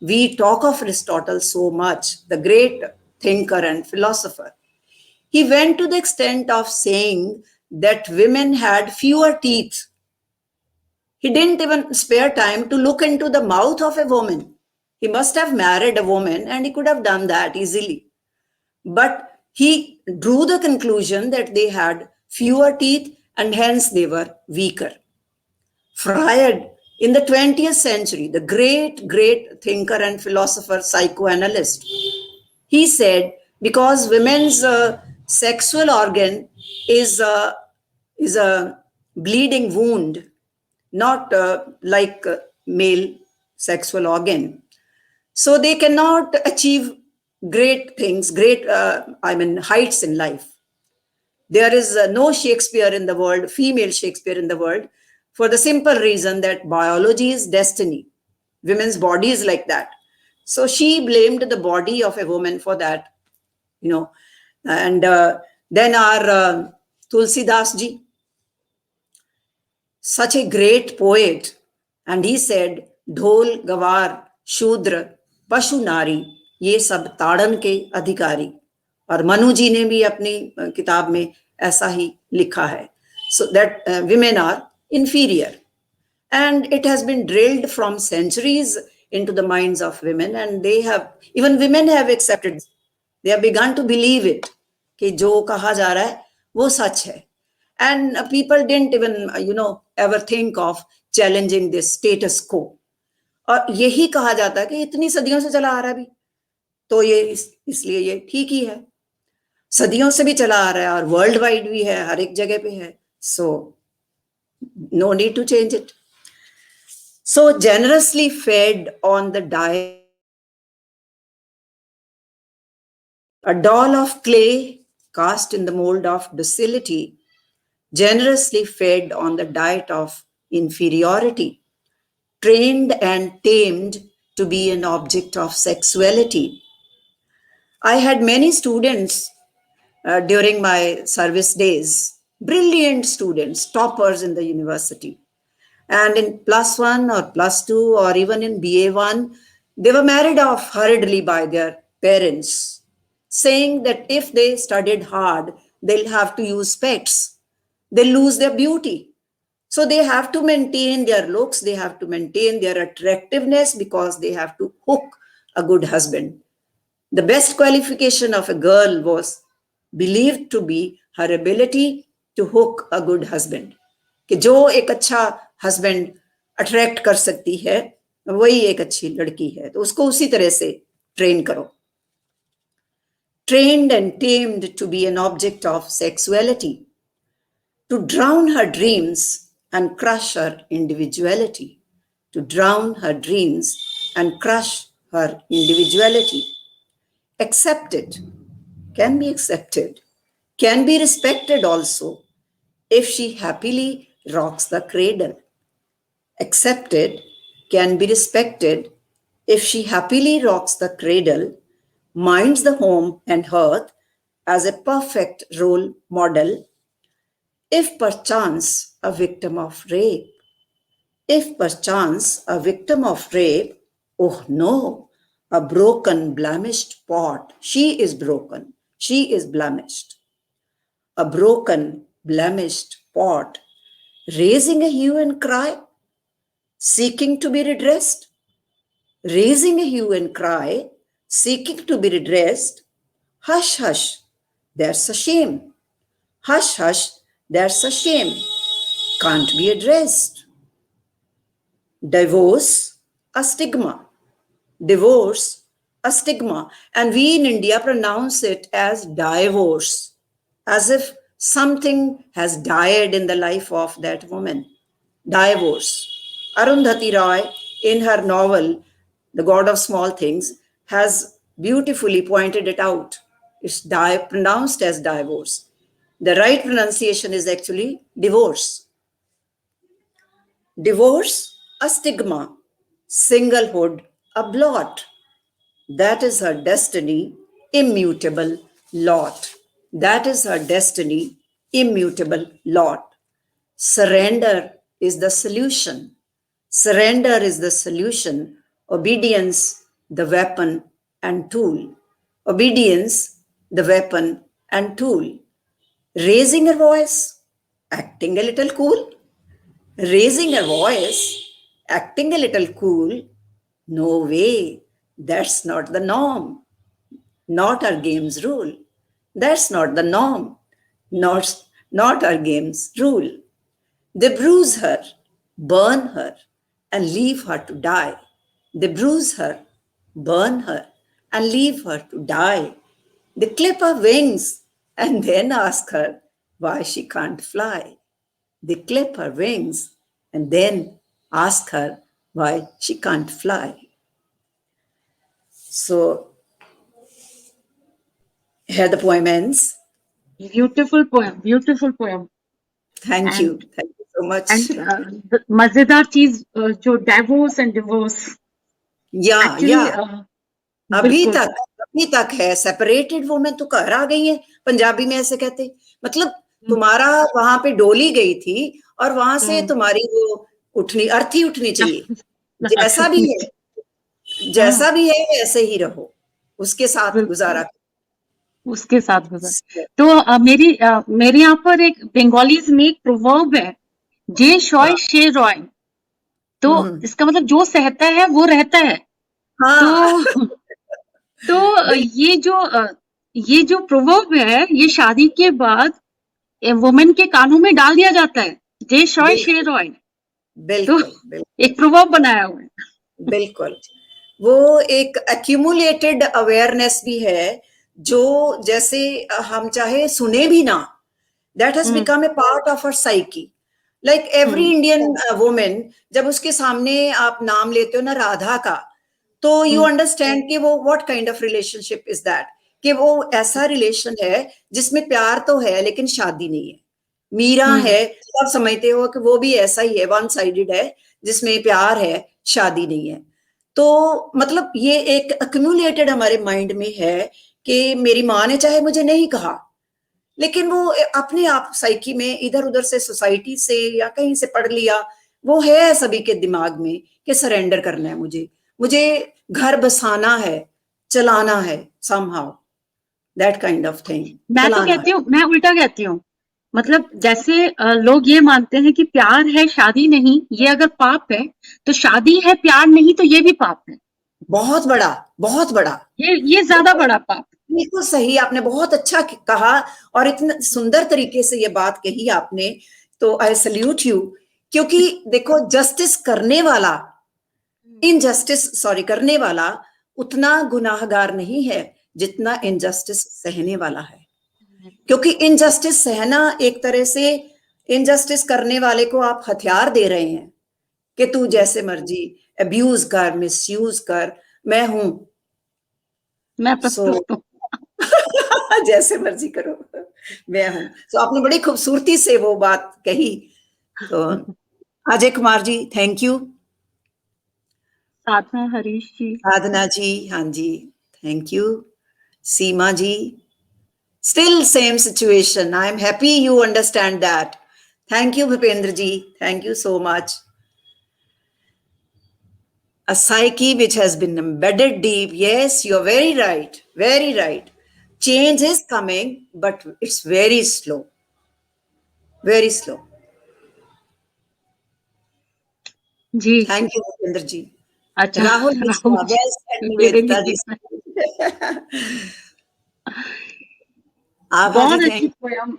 We talk of Aristotle so much, the great thinker and philosopher. He went to the extent of saying that women had fewer teeth. He didn't even spare time to look into the mouth of a woman. He must have married a woman and he could have done that easily. But he drew the conclusion that they had fewer teeth and hence they were weaker. Freud, in the 20th century, the great thinker and philosopher, psychoanalyst, he said because women's sexual organ is a bleeding wound, not like male sexual organ. So they cannot achieve great things, heights in life. There is no Shakespeare in the world, female Shakespeare in the world, for the simple reason that biology is destiny. Women's body is like that. So she blamed the body of a woman for that, And then our Tulsi Das ji, such a great poet, and he said, Dhol, Gawar, Shudra, Pashu Nari, ये सब ताड़न के अधिकारी. और मनु जी ने भी अपनी किताब में ऐसा ही लिखा है. So that women are inferior. And it has been drilled from centuries into the minds of women, and even women have accepted. They have begun to believe it, कि जो कहा जा रहा है वो सच है. And people didn't even, ever think of challenging this status quo. और यही कहा जाता है कि इतनी सदियों से चला आ रहा है अभी, तो ये इसलिए ये ठीक ही है. सदियों से भी चला आ रहा है और वर्ल्ड वाइड भी है, हर एक जगह पे है. So, no need to change it. So, generously fed on the diet, a doll of clay cast in the mold of docility, generously fed on the diet of inferiority, trained and tamed to be an object of sexuality. I had many students during my service days, brilliant students, toppers in the university. And in +1 or +2 or even in BA1, they were married off hurriedly by their parents, saying that if they studied hard, they'll have to use specs. They'll lose their beauty. So they have to maintain their looks, they have to maintain their attractiveness because they have to hook a good husband. The best qualification of a girl was believed to be her ability to hook a good husband. कि जो एक अच्छा husband attract कर सकती है वही एक अच्छी लड़की है, तो उसको उसी तरह से ट्रेन करो. Trained and tamed to be an object of sexuality, to drown her dreams and crush her individuality, to drown her dreams and crush her individuality. Accepted, can be accepted, can be respected also if she happily rocks the cradle. Accepted, can be respected if she happily rocks the cradle, minds the home and hearth as a perfect role model, if perchance a victim of rape, if perchance a victim of rape, oh no, a broken, blemished pot. She is broken, she is blemished. A broken, blemished pot, raising a hue and cry, seeking to be redressed, raising a hue and cry, seeking to be redressed. Hush, hush, there's a shame. Hush, hush, there's a shame. Can't be addressed. Divorce, a stigma. Divorce, a stigma. And we in India pronounce it as divorce, as if something has died in the life of that woman. Divorce. Arundhati Roy, in her novel, The God of Small Things, has beautifully pointed it out. It's pronounced as divorce. The right pronunciation is actually divorce. Divorce, a stigma. Singlehood, a blot. That is her destiny, immutable lot. That is her destiny, immutable lot. Surrender is the solution. Surrender is the solution. Obedience, the weapon and tool. Obedience, the weapon and tool. Raising her voice, acting a little cool. Raising her voice, acting a little cool. No way, that's not the norm. Not our game's rule. That's not the norm. Not our game's rule. They bruise her, burn her, and leave her to die. They bruise her, burn her, and leave her to die. They clip her wings and then ask her why she can't fly. They clip her wings and then ask her why she can't fly. So, here the poem ends. Beautiful poem, beautiful poem. Thank you so much. And मजेदार चीज जो divorce and divorce. अभी तक है separated women तो घर आ गई है, पंजाबी में ऐसे कहते, मतलब तुम्हारा वहां पे डोली गई थी और वहां से तुम्हारी वो अर्थी उठनी चाहिए। जैसा भी है वैसे ही रहो, उसके साथ गुजारा। तो मेरे यहाँ पर एक बंगालीज में एक प्रोवर्ब है, जे शॉय शे रॉय, तो इसका मतलब जो सहता है वो रहता है। तो ये जो प्रोवर्ब है, ये शादी के बाद वुमेन के कानों में डाल दिया जाता है, जे शॉय शे रॉय। बिल्कुल, एक प्रोवर्ब बनाया हुआ है। बिल्कुल, वो एक एक्यूमुलेटेड अवेयरनेस भी है, जो जैसे हम चाहे सुने भी ना, that has become a part of our psyche. Like every Indian woman, जब उसके सामने आप नाम लेते हो ना राधा का, तो you understand कि वो what kind of relationship is that, कि वो ऐसा रिलेशन है जिसमें प्यार तो है लेकिन शादी नहीं है। मीरा है, तो आप समझते हो कि वो भी ऐसा ही है, वन साइडेड है, जिसमें प्यार है, शादी नहीं है। तो मतलब ये एक एक्यूमुलेटेड हमारे माइंड में है कि मेरी माँ ने चाहे मुझे नहीं कहा, लेकिन वो अपने आप साइकी में इधर उधर से, सोसाइटी से या कहीं से पढ़ लिया, वो है सभी के दिमाग में कि सरेंडर करना है, मुझे घर बसाना है, चलाना है, somehow that kind of thing। मैं तो कहती हूँ, मैं उल्टा कहती हूँ, मतलब जैसे लोग ये मानते हैं कि प्यार है शादी नहीं, ये अगर पाप है तो शादी है प्यार नहीं तो ये भी पाप है। बहुत बड़ा ये ज्यादा बड़ा पाप। बिल्कुल सही, आपने बहुत अच्छा कहा और इतना सुंदर तरीके से ये बात कही आपने, तो आई सल्यूट यू। क्योंकि देखो, जस्टिस करने वाला, करने वाला उतना गुनाहगार नहीं है जितना इनजस्टिस सहने वाला है। क्योंकि इनजस्टिस सहना एक तरह से, इनजस्टिस करने वाले को आप हथियार दे रहे हैं कि तू जैसे मर्जी अब्यूज कर, मिसयूज कर, मैं हूं, मैं प्रस्तुत हूं, जैसे मर्जी करो, मैं हूं। तो आपने बड़ी खूबसूरती से वो बात कही। तो अजय कुमार जी, थैंक यू। साधना हरीश जी, साधना जी, हाँ ji, thank you. Seema ji, still same situation. I am happy you understand that. Thank you, Bhupendra ji. Thank you so much. A psyche which has been embedded deep. Yes, you're very right. Very right. Change is coming, but it's very slow. Very slow. जी Thank you, Bhupendra ji. अच्छा Rahul Rahul Mishra, जी well said, मेरे Nivedita लिए ji. Abha ji, बहुत अच्छी poem,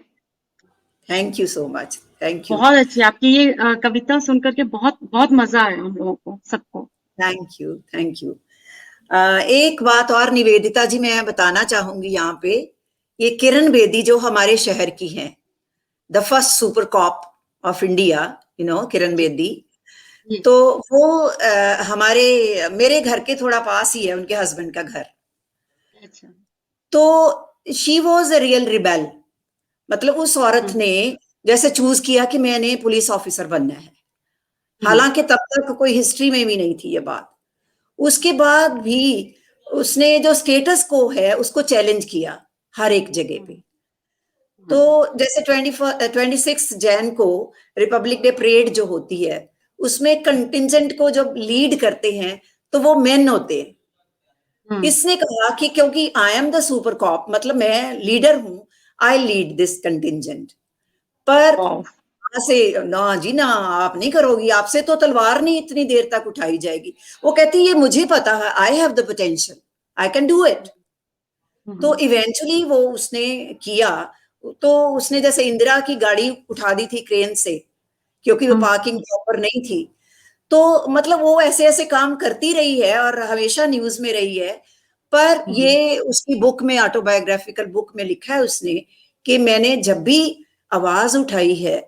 thank you so much. Thank you. बहुत अच्छी आपकी ये कविता सुन करके बहुत बहुत मजा आया हम लोगों को सबको। Thank you. Thank you. एक बात और निवेदिता जी मैं बताना चाहूंगी यहाँ पे, ये किरण बेदी जो हमारे शहर की हैं, the first super cop of India, Kiran Bedi, ji तो वो हमारे मेरे घर के थोड़ा पास ही है उनके हस्बैंड का घर. अच्छा तो she was a real rebel. मतलब उस औरत ने जैसे चूज किया कि मैंने पुलिस ऑफिसर बनना है, हालांकि तब तक कोई हिस्ट्री में भी नहीं थी ये बात. उसके बाद भी उसने जो स्टेटस को है उसको चैलेंज किया हर एक जगह पे. तो जैसे 26 जैन को रिपब्लिक डे परेड जो होती है, उसमें कंटिजेंट को जब लीड करते हैं तो वो मेन होते हैं. इसने कहा कि क्योंकि I am the super cop, मतलब मैं लीडर हूं, आई लीड दिस कंटिजेंट. पर से ना जी ना, आप नहीं करोगी, आपसे तो तलवार नहीं इतनी देर तक उठाई जाएगी. वो कहती है ये मुझे पता है, I have the potential, I can do it. तो इवेंचुअली वो उसने किया. तो उसने जैसे इंदिरा की गाड़ी उठा दी थी क्रेन से, क्योंकि वो पार्किंग प्रॉपर नहीं थी. तो मतलब वो ऐसे ऐसे काम करती रही है और हमेशा न्यूज में रही है. पर ये उसकी बुक में, ऑटोबायोग्राफिकल बुक में लिखा है उसने कि मैंने जब भी आवाज उठाई है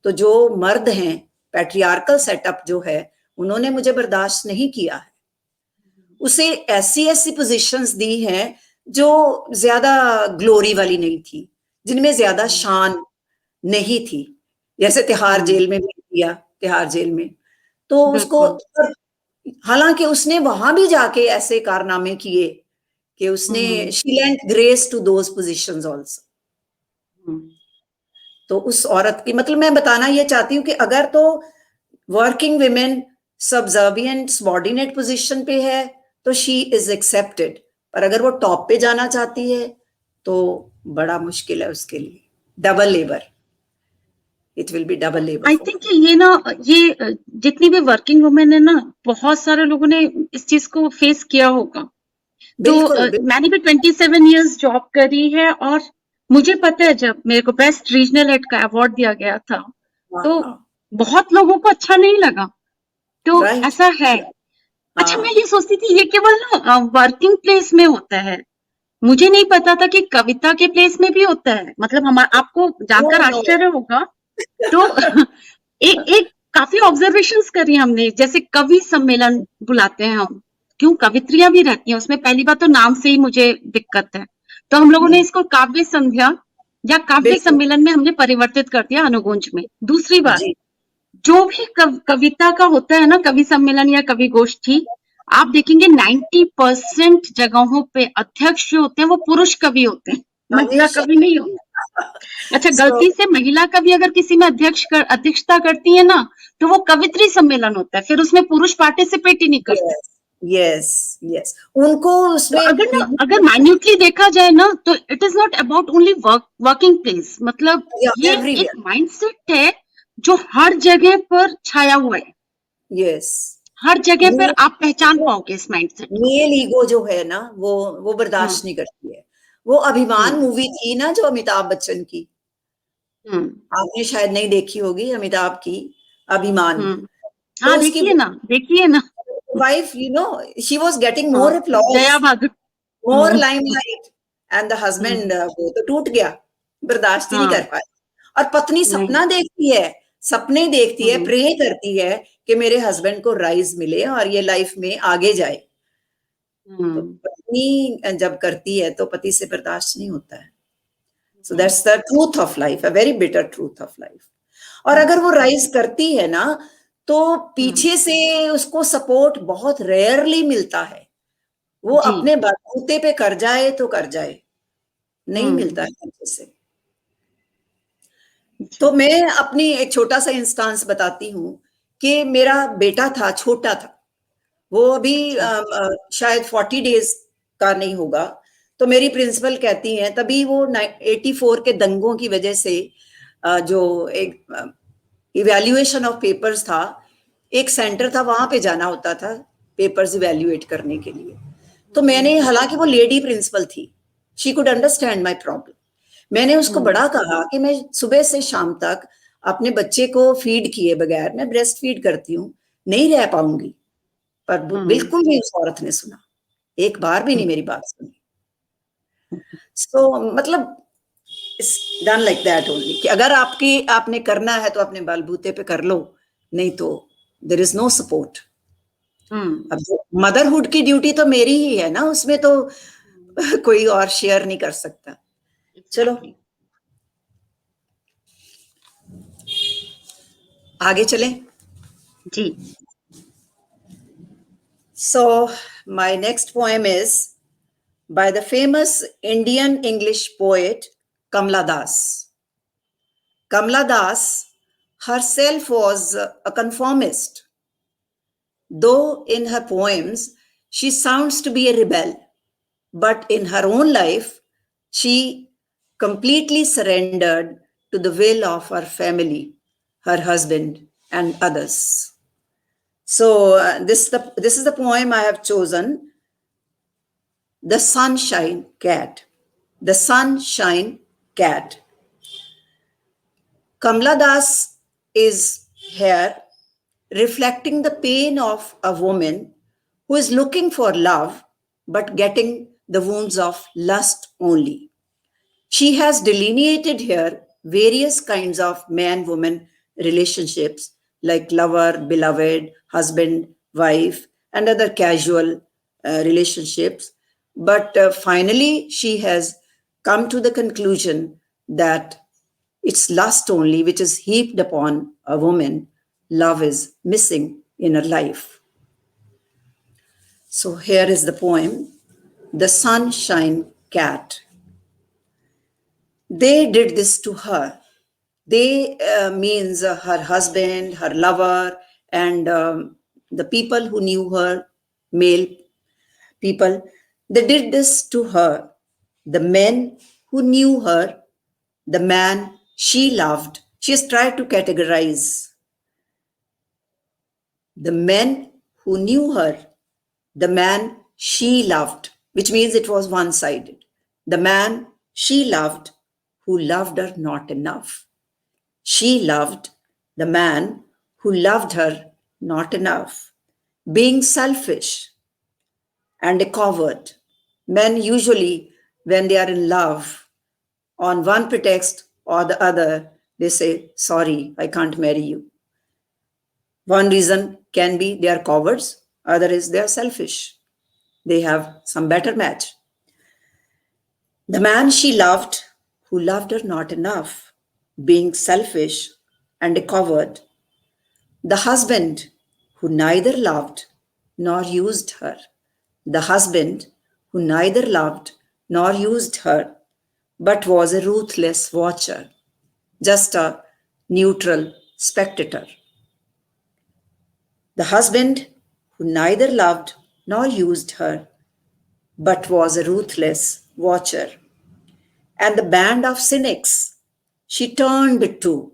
तो जो मर्द हैं, पैट्रियार्कल सेटअप जो है, उन्होंने मुझे बर्दाश्त नहीं किया है. उसे ऐसी ऐसी पोजीशंस दी हैं जो ज्यादा ग्लोरी वाली नहीं थी, जिनमें ज्यादा शान नहीं थी. जैसे तिहाड़ जेल में भी किया, तिहाड़ जेल में. तो उसको, हालांकि उसने वहां भी जाके ऐसे कारनामे किए कि उसने she lent grace to those positions also. तो उस औरत की, मतलब मैं बताना ये चाहती हूँ कि अगर तो वर्किंग विमेन सबजर्विएंट सबॉर्डिनेट पोजीशन पे है तो शी इज एक्सेप्टेड. पर अगर वो टॉप पे जाना चाहती है तो बड़ा मुश्किल है उसके लिए. Double labour, it will be double labour. I think ये ना, ये जितनी भी वर्किंग वुमेन है ना, बहुत सारे लोगों ने इस चीज को फेस किया होगा. तो मैंने भी 27 इयर्स जॉब करी है और मुझे पता है जब मेरे को बेस्ट रीजनल हेड का अवार्ड दिया गया था तो बहुत लोगों को अच्छा नहीं लगा. तो ऐसा है. अच्छा मैं ये सोचती थी ये केवल ना वर्किंग प्लेस में होता है, मुझे नहीं पता था कि कविता के प्लेस में भी होता है. मतलब हम आपको जानकर आश्चर्य होगा. तो एक काफी ऑब्जर्वेशंस करी हमने, जैसे कवि सम्मेलन बुलाते हैं हम, क्यों कवित्रियां भी रहती हैं उसमें. पहली बात तो नाम से ही मुझे दिक्कत है, तो हम लोगों ने इसको काव्य संध्या या काव्य सम्मेलन में हमने परिवर्तित कर दिया अनुगुंज में. दूसरी बात, जो भी कविता का होता है ना कवि सम्मेलन या कवि गोष्ठी, आप देखेंगे 90% जगहों पे अध्यक्ष जो होते हैं वो पुरुष कवि होते हैं, महिला कवि नहीं होते. अच्छा गलती से महिला कवि अगर किसी में अध्यक्षता करती है ना तो वो कवित्री सम्मेलन होता है, फिर उसमें पुरुष पार्टिसिपेट ही नहीं करते. यस यस, उनको उसमें तो अगर माइन्यूटली देखा जाए ना तो it is not about only working place. मतलब ये एक माइंडसेट है जो हर जगह पर छाया हुआ है. यस, हर जगह पर आप पहचान पाओगे इस माइंडसेट. मेल ईगो जो है ना वो बर्दाश्त नहीं करती है. वो अभिमान मूवी थी ना जो अमिताभ बच्चन की, आपने शायद नहीं देखी होगी, अमिताभ की अभिमान. हाँ देखिए ना, देखिए ना. Wife she was getting more applause, Daya भाभी, more limelight, and the husband वो तो टूट गया, बर्दाश्त ही नहीं कर पाया. और पत्नी सपना देखती है, सपने देखती है, प्रे करती है कि मेरे हस्बैंड को राइज मिले और ये लाइफ में आगे जाए. तो पत्नी जब करती है तो पति से बर्दाश्त नहीं होता है. So that's the truth of life, a very bitter truth of life. और अगर वो राइज करती है ना तो पीछे से उसको सपोर्ट बहुत रेयरली मिलता है. वो अपने बलबूते पे कर जाए तो कर जाए, नहीं मिलता है पीछे से. तो मैं अपनी एक छोटा सा इंस्टांस बताती हूँ कि मेरा बेटा था, छोटा था, वो अभी शायद 40 डेज का नहीं होगा। तो मेरी प्रिंसिपल कहती हैं, तभी वो 84 के दंगों की वजह से जो एक इवैल्यूएशन ऑफ पेपर्स था, एक सेंटर था, वहां पे जाना होता था पेपर्स इवैल्यूएट करने के लिए। तो मैंने, हालांकि वो लेडी प्रिंसिपल थी, she could understand my problem, मैंने उसको बड़ा कहा कि मैं सुबह से शाम तक अपने बच्चे को फीड किए बगैर, मैं ब्रेस्ट फीड करती हूँ, नहीं रह पाऊंगी। पर बिल्कुल नहीं उस औरत ने सुना, एक बार भी नहीं मेरी बात सुनी। सो मतलब it's done like that only, कि अगर आपने करना है तो अपने बलबूते पे कर लो, नहीं तो देयर इज नो सपोर्ट। अब मदरहुड की ड्यूटी तो मेरी ही है ना, उसमें तो कोई और शेयर नहीं कर सकता। चलो आगे चलें। जी। So my next poem is by the famous Indian English poet Kamla Das. Kamla Das herself was a conformist, though in her poems she sounds to be a rebel, but in her own life she completely surrendered to the will of her family, her husband, and others. So this is the poem I have chosen, The Sunshine Cat. The Sunshine Cat. Kamla Das is here reflecting the pain of a woman who is looking for love but getting the wounds of lust only. She has delineated here various kinds of man-woman relationships like lover, beloved, husband, wife, and other casual relationships. But finally, she has come to the conclusion that it's lust only which is heaped upon a woman. Love is missing in her life. So here is the poem, The Sunshine Cat. They did this to her. They means her husband, her lover, and the people who knew her, male people. They did this to her. The men who knew her, the man she loved. She has tried to categorize the men who knew her, the man she loved, which means it was one sided. The man she loved, who loved her not enough. She loved the man who loved her not enough. Being selfish and a coward. Men usually, when they are in love, on one pretext or the other, they say, sorry, I can't marry you. One reason can be they are cowards, other is they are selfish. They have some better match. The man she loved, who loved her not enough, being selfish and a coward. The husband who neither loved nor used her. The husband who neither loved nor used her, but was a ruthless watcher, just a neutral spectator. The husband who neither loved nor used her, but was a ruthless watcher. And the band of cynics she turned to,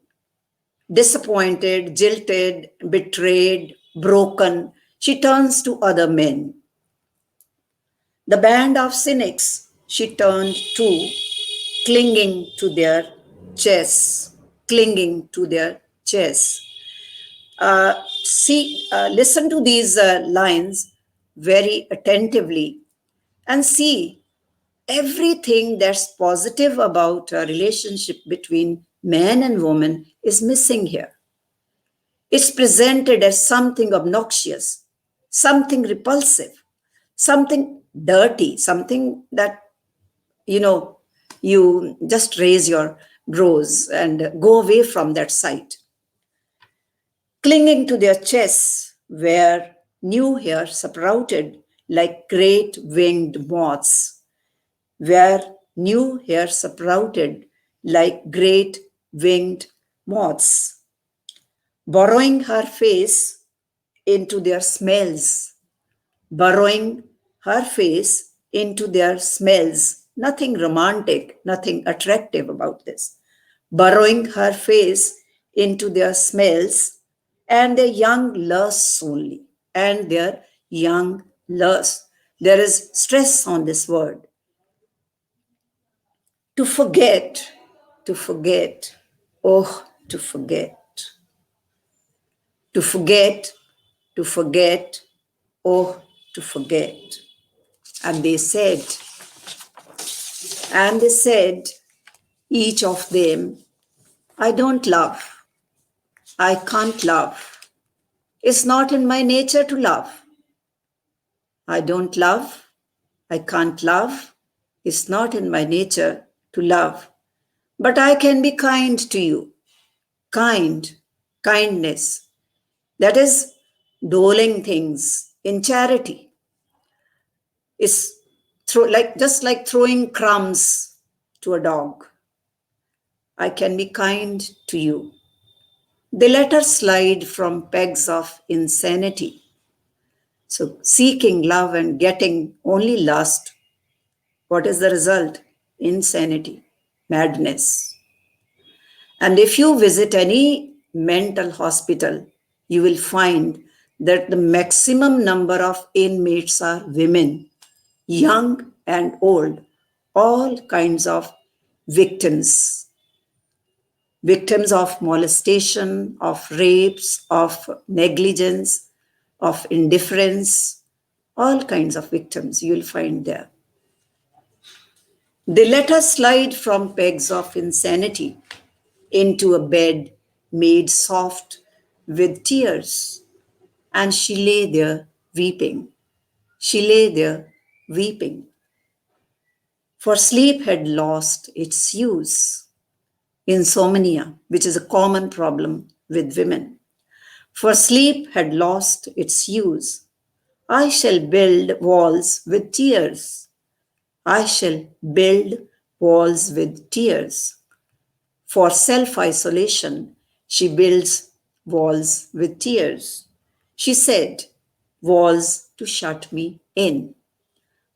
disappointed, jilted, betrayed, broken, she turns to other men. The band of cynics she turned to, clinging to their chests, clinging to their chests. Listen to these lines very attentively and see everything that's positive about a relationship between man and woman is missing here. It's presented as something obnoxious, something repulsive, something dirty, something that, you just raise your brows and go away from that sight. Clinging to their chests where new hair sprouted like great winged moths, where new hair sprouted like great winged moths, burrowing her face into their smells, burrowing her face into their smells. Nothing romantic, nothing attractive about this. Burrowing her face into their smells and their young lusts only, and their young lusts. There is stress on this word. To forget, to forget, oh, to forget. To forget, to forget, oh, to forget. And they said, each of them, I don't love. I can't love. It's not in my nature to love. I don't love. I can't love. It's not in my nature to love. But I can be kind to you. Kind, kindness. That is doling things in charity. It's just like throwing crumbs to a dog. I can be kind to you. They let her slide from pegs of insanity. So seeking love and getting only lust. What is the result? Insanity, madness. And if you visit any mental hospital, you will find that the maximum number of inmates are women, young and old, all kinds of victims. Victims of molestation, of rapes, of negligence, of indifference, all kinds of victims you will find there. They let her slide from pegs of insanity into a bed made soft with tears, and she lay there weeping. She lay there weeping. For sleep had lost its use. Insomnia, which is a common problem with women. For sleep had lost its use. I shall build walls with tears. I shall build walls with tears. For self-isolation, she builds walls with tears. She said, walls to shut me in.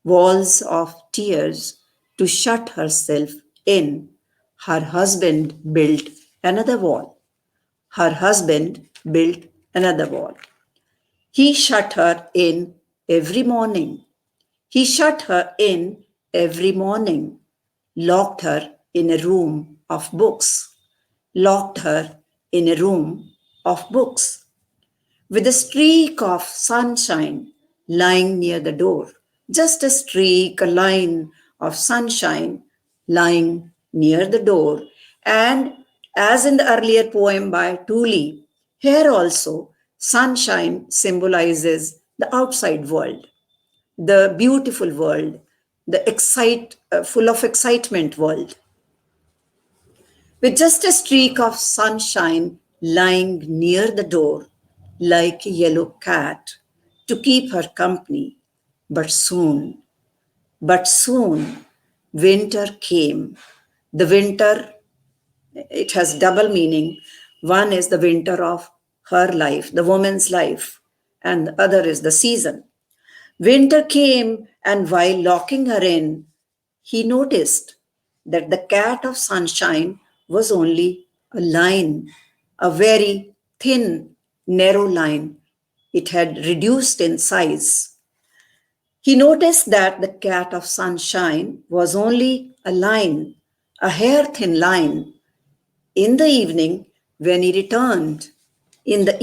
Walls of tears to shut herself in. Her husband built another wall. Her husband built another wall. He shut her in every morning. He shut her in every morning, locked her in a room of books, locked her in a room of books, with a streak of sunshine lying near the door. Just a streak, a line of sunshine lying near the door. And as in the earlier poem by Tooley, here also sunshine symbolizes the outside world, the beautiful world, the full of excitement world. With just a streak of sunshine lying near the door, like a yellow cat, to keep her company. But soon, winter came. The winter, it has double meaning. One is the winter of her life, the woman's life, and the other is the season. Winter came, and while locking her in, he noticed that the cat of sunshine was only a line, a very thin, narrow line. It had reduced in size. He noticed that the cat of sunshine was only a line, a hair-thin line. In the evening, when he returned, to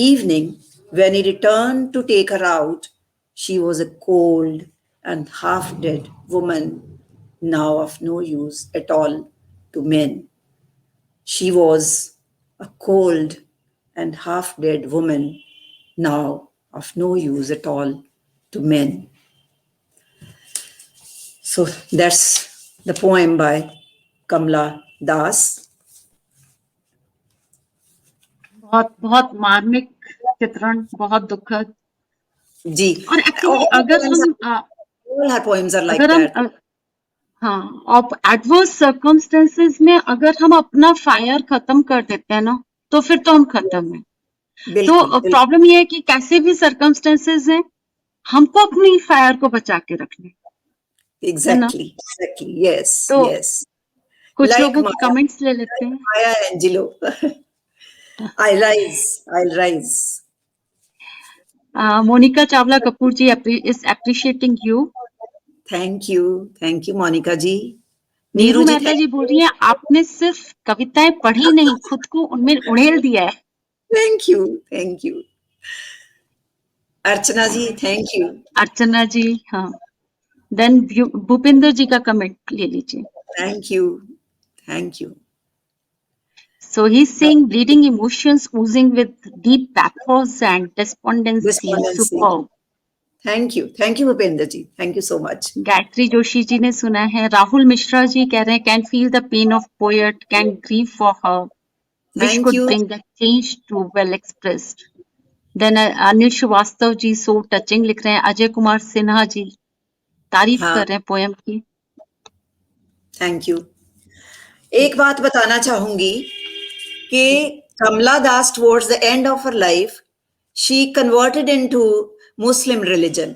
take her out, she was a cold and half-dead woman, now of no use at all to men. She was a cold and half-dead woman, now of no use at all to men. So that's the poem by Kamla Das. बहुत बहुत मार्मिक चित्रण, बहुत दुखद। जी, और actually अगर हम all her poems are like अगर that. हम हाँ, और एडवर्स सर्कमस्टेंसेस में अगर हम अपना फायर खत्म कर देते हैं ना, तो फिर तो हम खत्म है। तो बिल्कुल बिल्कुल प्रॉब्लम ये है कि कैसे भी सर्कमस्टेंसेस हैं, हमको अपनी फायर को बचा के रखना है ना। एग्जैक्टली यस तो यस कुछ लाइक लोगों के माया कमेंट्स ले लेते हैं। Maya Angelou I rise Monica Chawla Kapoor ji is appreciating you. Thank you Monica ji. Neeru Neeru ji Mehta ji बोल रही हैं, आपने सिर्फ कविताएं पढ़ी नहीं, खुद को उनमें उड़ेल दिया है। Thank you Archana ji thank you Archana ji, हाँ। देन भूपिंदर जी का कमेंट ले लीजिए। Thank you So he's saying bleeding emotions oozing with deep pathos and despondency. Despondency Superb. Thank you Bhupendra ji thank you so much Gayatri Joshi ji ने सुना है। राहुल मिश्रा जी कह रहे हैं can feel the pain of poet, can grieve for her, wish thank could you bring the change to well expressed. Then Anil Srivastava ji so touching लिख रहे हैं। अजय कुमार सिन्हा जी तारीफ हाँ कर रहे हैं पोएम की। थैंक यू एक बात बताना चाहूंगी कि कमला दास towards the end of her life she converted into Muslim religion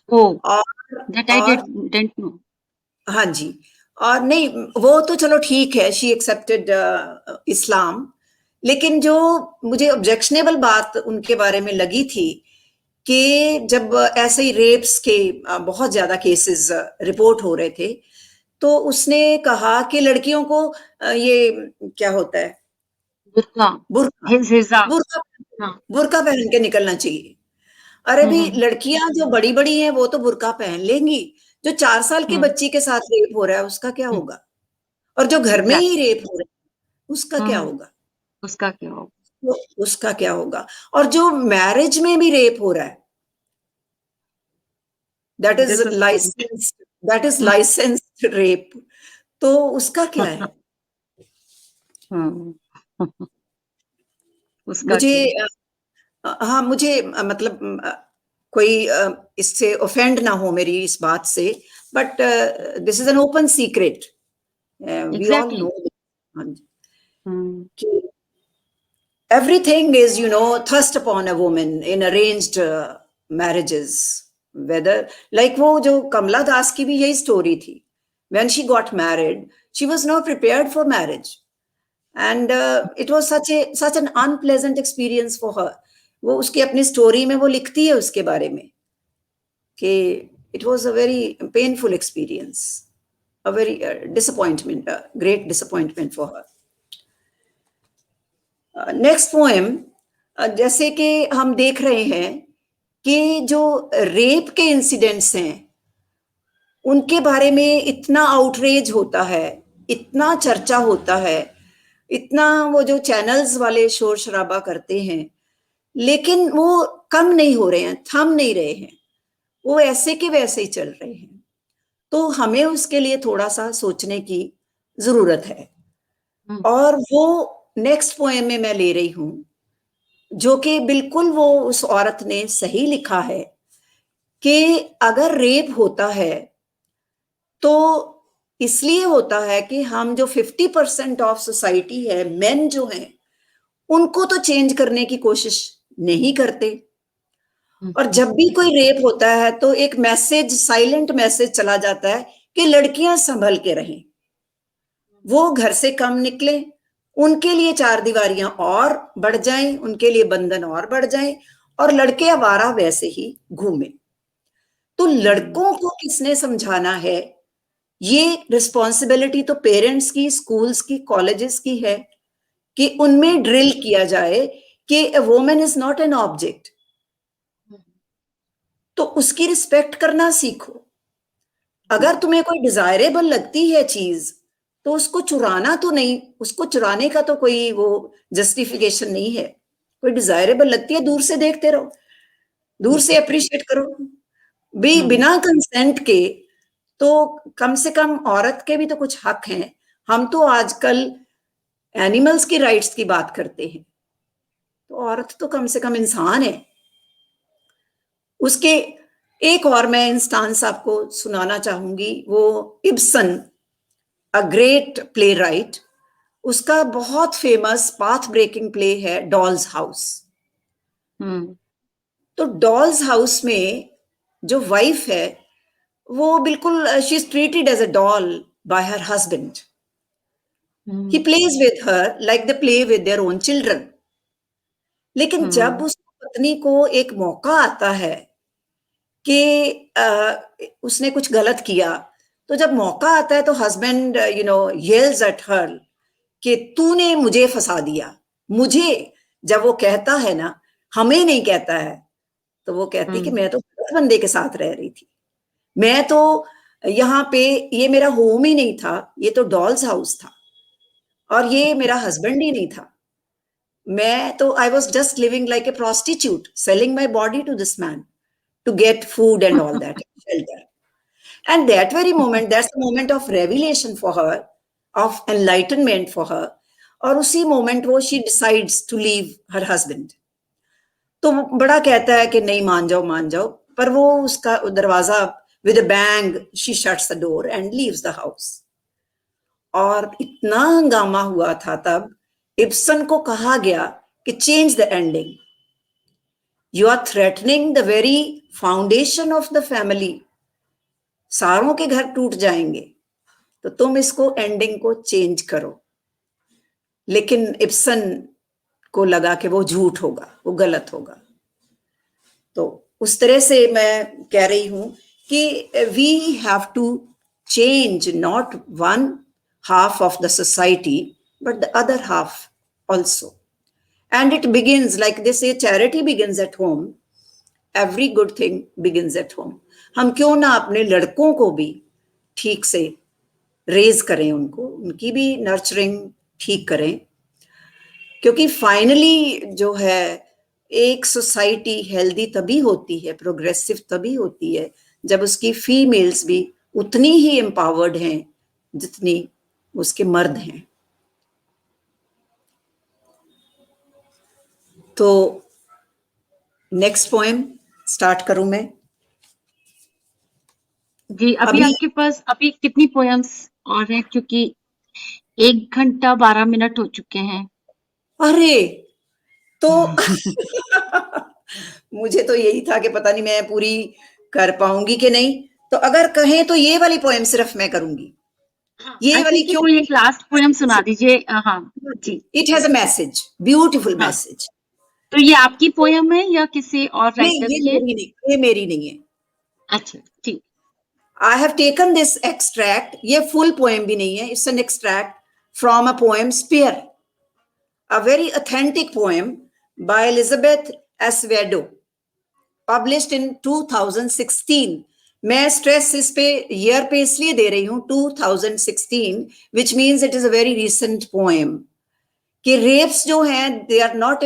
ओ और दैट आई डिडंट नो। हाँ जी और नहीं वो तो चलो ठीक है शी एक्सेप्टेड इस्लाम लेकिन जो मुझे ऑब्जेक्शनेबल बात उनके बारे में लगी थी कि जब ऐसे ही रेप्स के बहुत ज्यादा केसेस रिपोर्ट हो रहे थे तो उसने कहा कि लड़कियों को ये क्या होता है बुर्का, बुर्का हिजाब। बुर्का हाँ। बुर्का पहन के निकलना चाहिए। अरे भी लड़कियां जो बड़ी बड़ी हैं वो तो बुर्का पहन लेंगी जो 4 साल की बच्ची के साथ रेप हो रहा है उसका क्या होगा और जो घर में ही एग्जैक्टली। रेप हो रहा है उसका क्या होगा उसका क्या हो। उसका क्या होगा और जो मैरिज में भी रेप हो रहा है that is this is licence that is licensed rape तो उसका क्या है उसका मुझे क्या। हाँ मुझे मतलब कोई इससे ऑफेंड ना हो मेरी इस बात से but this is an open secret we all exactly. No everything is thrust upon a woman in arranged marriages whether like वो जो कमला दास की भी यही स्टोरी थी when she got married she was not prepared for marriage and it was such an unpleasant experience for her वो उसकी अपनी story में वो लिखती है उसके बारे में कि it was a very painful experience a very disappointment a great disappointment for her next poem जैसे कि हम देख रहे हैं कि जो रेप के इंसिडेंट्स हैं उनके बारे में इतना आउटरेज होता है इतना चर्चा होता है इतना वो जो चैनल्स वाले शोर शराबा करते हैं लेकिन वो कम नहीं हो रहे हैं थम नहीं रहे हैं वो ऐसे के वैसे ही चल रहे हैं तो हमें उसके लिए थोड़ा सा सोचने की जरूरत है और वो नेक्स्ट पोएम में मैं ले रही हूं जो कि बिल्कुल वो उस औरत ने सही लिखा है कि अगर रेप होता है तो इसलिए होता है कि हम जो 50% ऑफ सोसाइटी है मेन जो हैं उनको तो चेंज करने की कोशिश नहीं करते और जब भी कोई रेप होता है तो एक मैसेज साइलेंट मैसेज चला जाता है कि लड़कियां संभल के रहें वो घर से कम निकले उनके लिए चार दीवारियां और बढ़ जाएं उनके लिए बंधन और बढ़ जाएं और लड़के आवारा वैसे ही घूमें तो लड़कों को किसने समझाना है ये रिस्पॉन्सिबिलिटी तो पेरेंट्स की स्कूल्स की कॉलेजेस की है कि उनमें ड्रिल किया जाए कि a woman is not an object तो उसकी रिस्पेक्ट करना सीखो अगर तुम्हें कोई डिजायरेबल लगती है चीज तो उसको चुराना तो नहीं उसको चुराने का तो कोई वो जस्टिफिकेशन नहीं है कोई डिजायरेबल लगती है दूर से देखते रहो दूर से अप्रिशिएट करो बिना कंसेंट के तो कम से कम औरत के भी तो कुछ हक हैं हम तो आजकल एनिमल्स की राइट्स की बात करते हैं तो औरत तो कम से कम इंसान है उसके एक और मैं इंस्टांस आपको सुनाना चाहूंगी वो Ibsen a great play right उसका बहुत फेमस पाथ ब्रेकिंग प्ले है डॉल्स हाउस। तो डॉल्स हाउस में जो वाइफ है वो बिल्कुल she is treated as a doll by her husband. He plays with her like they play with their own children. लेकिन जब उस पत्नी को एक मौका आता है कि उसने कुछ गलत किया, तो जब मौका आता है तो हस्बैंड येल्स एट हर कि तूने मुझे फंसा दिया। मुझे जब वो कहता है ना, हमें नहीं कहता है, तो वो कहती कि मैं तो गलत बंदे के साथ रह रही थी, मैं तो यहाँ पे, ये मेरा होम ही नहीं था, ये तो डॉल्स हाउस था और ये मेरा हस्बैंड ही नहीं था। मैं तो I was just living like a prostitute, selling my body to this man to get food and all that, shelter. And that very moment, that's the moment of revelation for her, of enlightenment for her. और उसी moment वो she decides to leave her husband. तो बड़ा कहता है कि नहीं, मान जाओ, पर वो उसका दरवाजा with a bang she shuts the door and leaves the house. और इतना हंगामा हुआ था तब, इब्सन को कहा गया कि change the ending. You are threatening the very foundation of the family. सारों के घर टूट जाएंगे, तो तुम इसको एंडिंग को चेंज करो। लेकिन इब्सन को लगा कि वो झूठ होगा, वो गलत होगा। तो उस तरह से मैं कह रही हूं कि we have to change not one half of the society but the other half also. And it begins, like they say, charity begins at home. Every good thing begins at home. हम क्यों ना अपने लड़कों को भी ठीक से raise करें, उनकी भी नर्चरिंग ठीक करें, क्योंकि फाइनली जो है एक सोसाइटी हेल्दी तभी होती है, प्रोग्रेसिव तभी होती है, जब उसकी फीमेल्स भी उतनी ही एम्पावर्ड हैं जितनी उसके मर्द हैं। तो नेक्स्ट पोएम स्टार्ट करूं मैं? जी, अभी आपके पास अभी कितनी पोएम्स और हैं? क्योंकि 1 घंटा 12 मिनट हो चुके हैं। अरे तो मुझे तो यही था कि पता नहीं मैं पूरी कर पाऊंगी कि नहीं, तो अगर कहें तो ये वाली पोएम सिर्फ मैं करूंगी। ये वाली क्यों? कोई एक लास्ट पोएम सुना दीजिए। हाँ जी। It has a message, beautiful message. तो ये आपकी पोएम है या किसी और राइटर की है? ये मेरी नहीं है। अच्छा, ठीक। I have taken this extract, ये full poem भी नहीं है, it's an extract from a poem Spear, a very authentic poem by Elizabeth Acevedo, published in 2016. मैं स्ट्रेस इस पे ईयर पे इसलिए दे रही हूँ 2016, which means it is a very recent poem. कि रेप्स जो हैं, they are not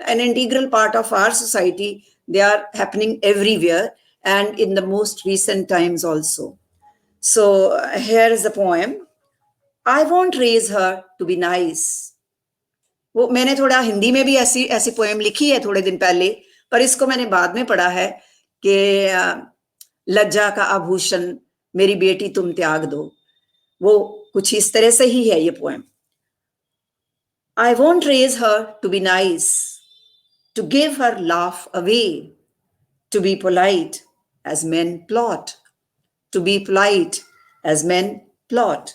an integral part of our society, they are happening everywhere and in the most recent times also. So here is the poem. I won't raise her to be nice. वो मैंने थोड़ा हिंदी में भी ऐसी poem लिखी है थोड़े दिन पहले, पर इसको मैंने बाद में पढ़ा है कि लज्जा का आभूषण मेरी बेटी तुम त्याग दो। वो कुछ इस तरह से ही है ये poem. I won't raise her to be nice, to give her laugh away, to be polite as men plot, to be polite as men plot,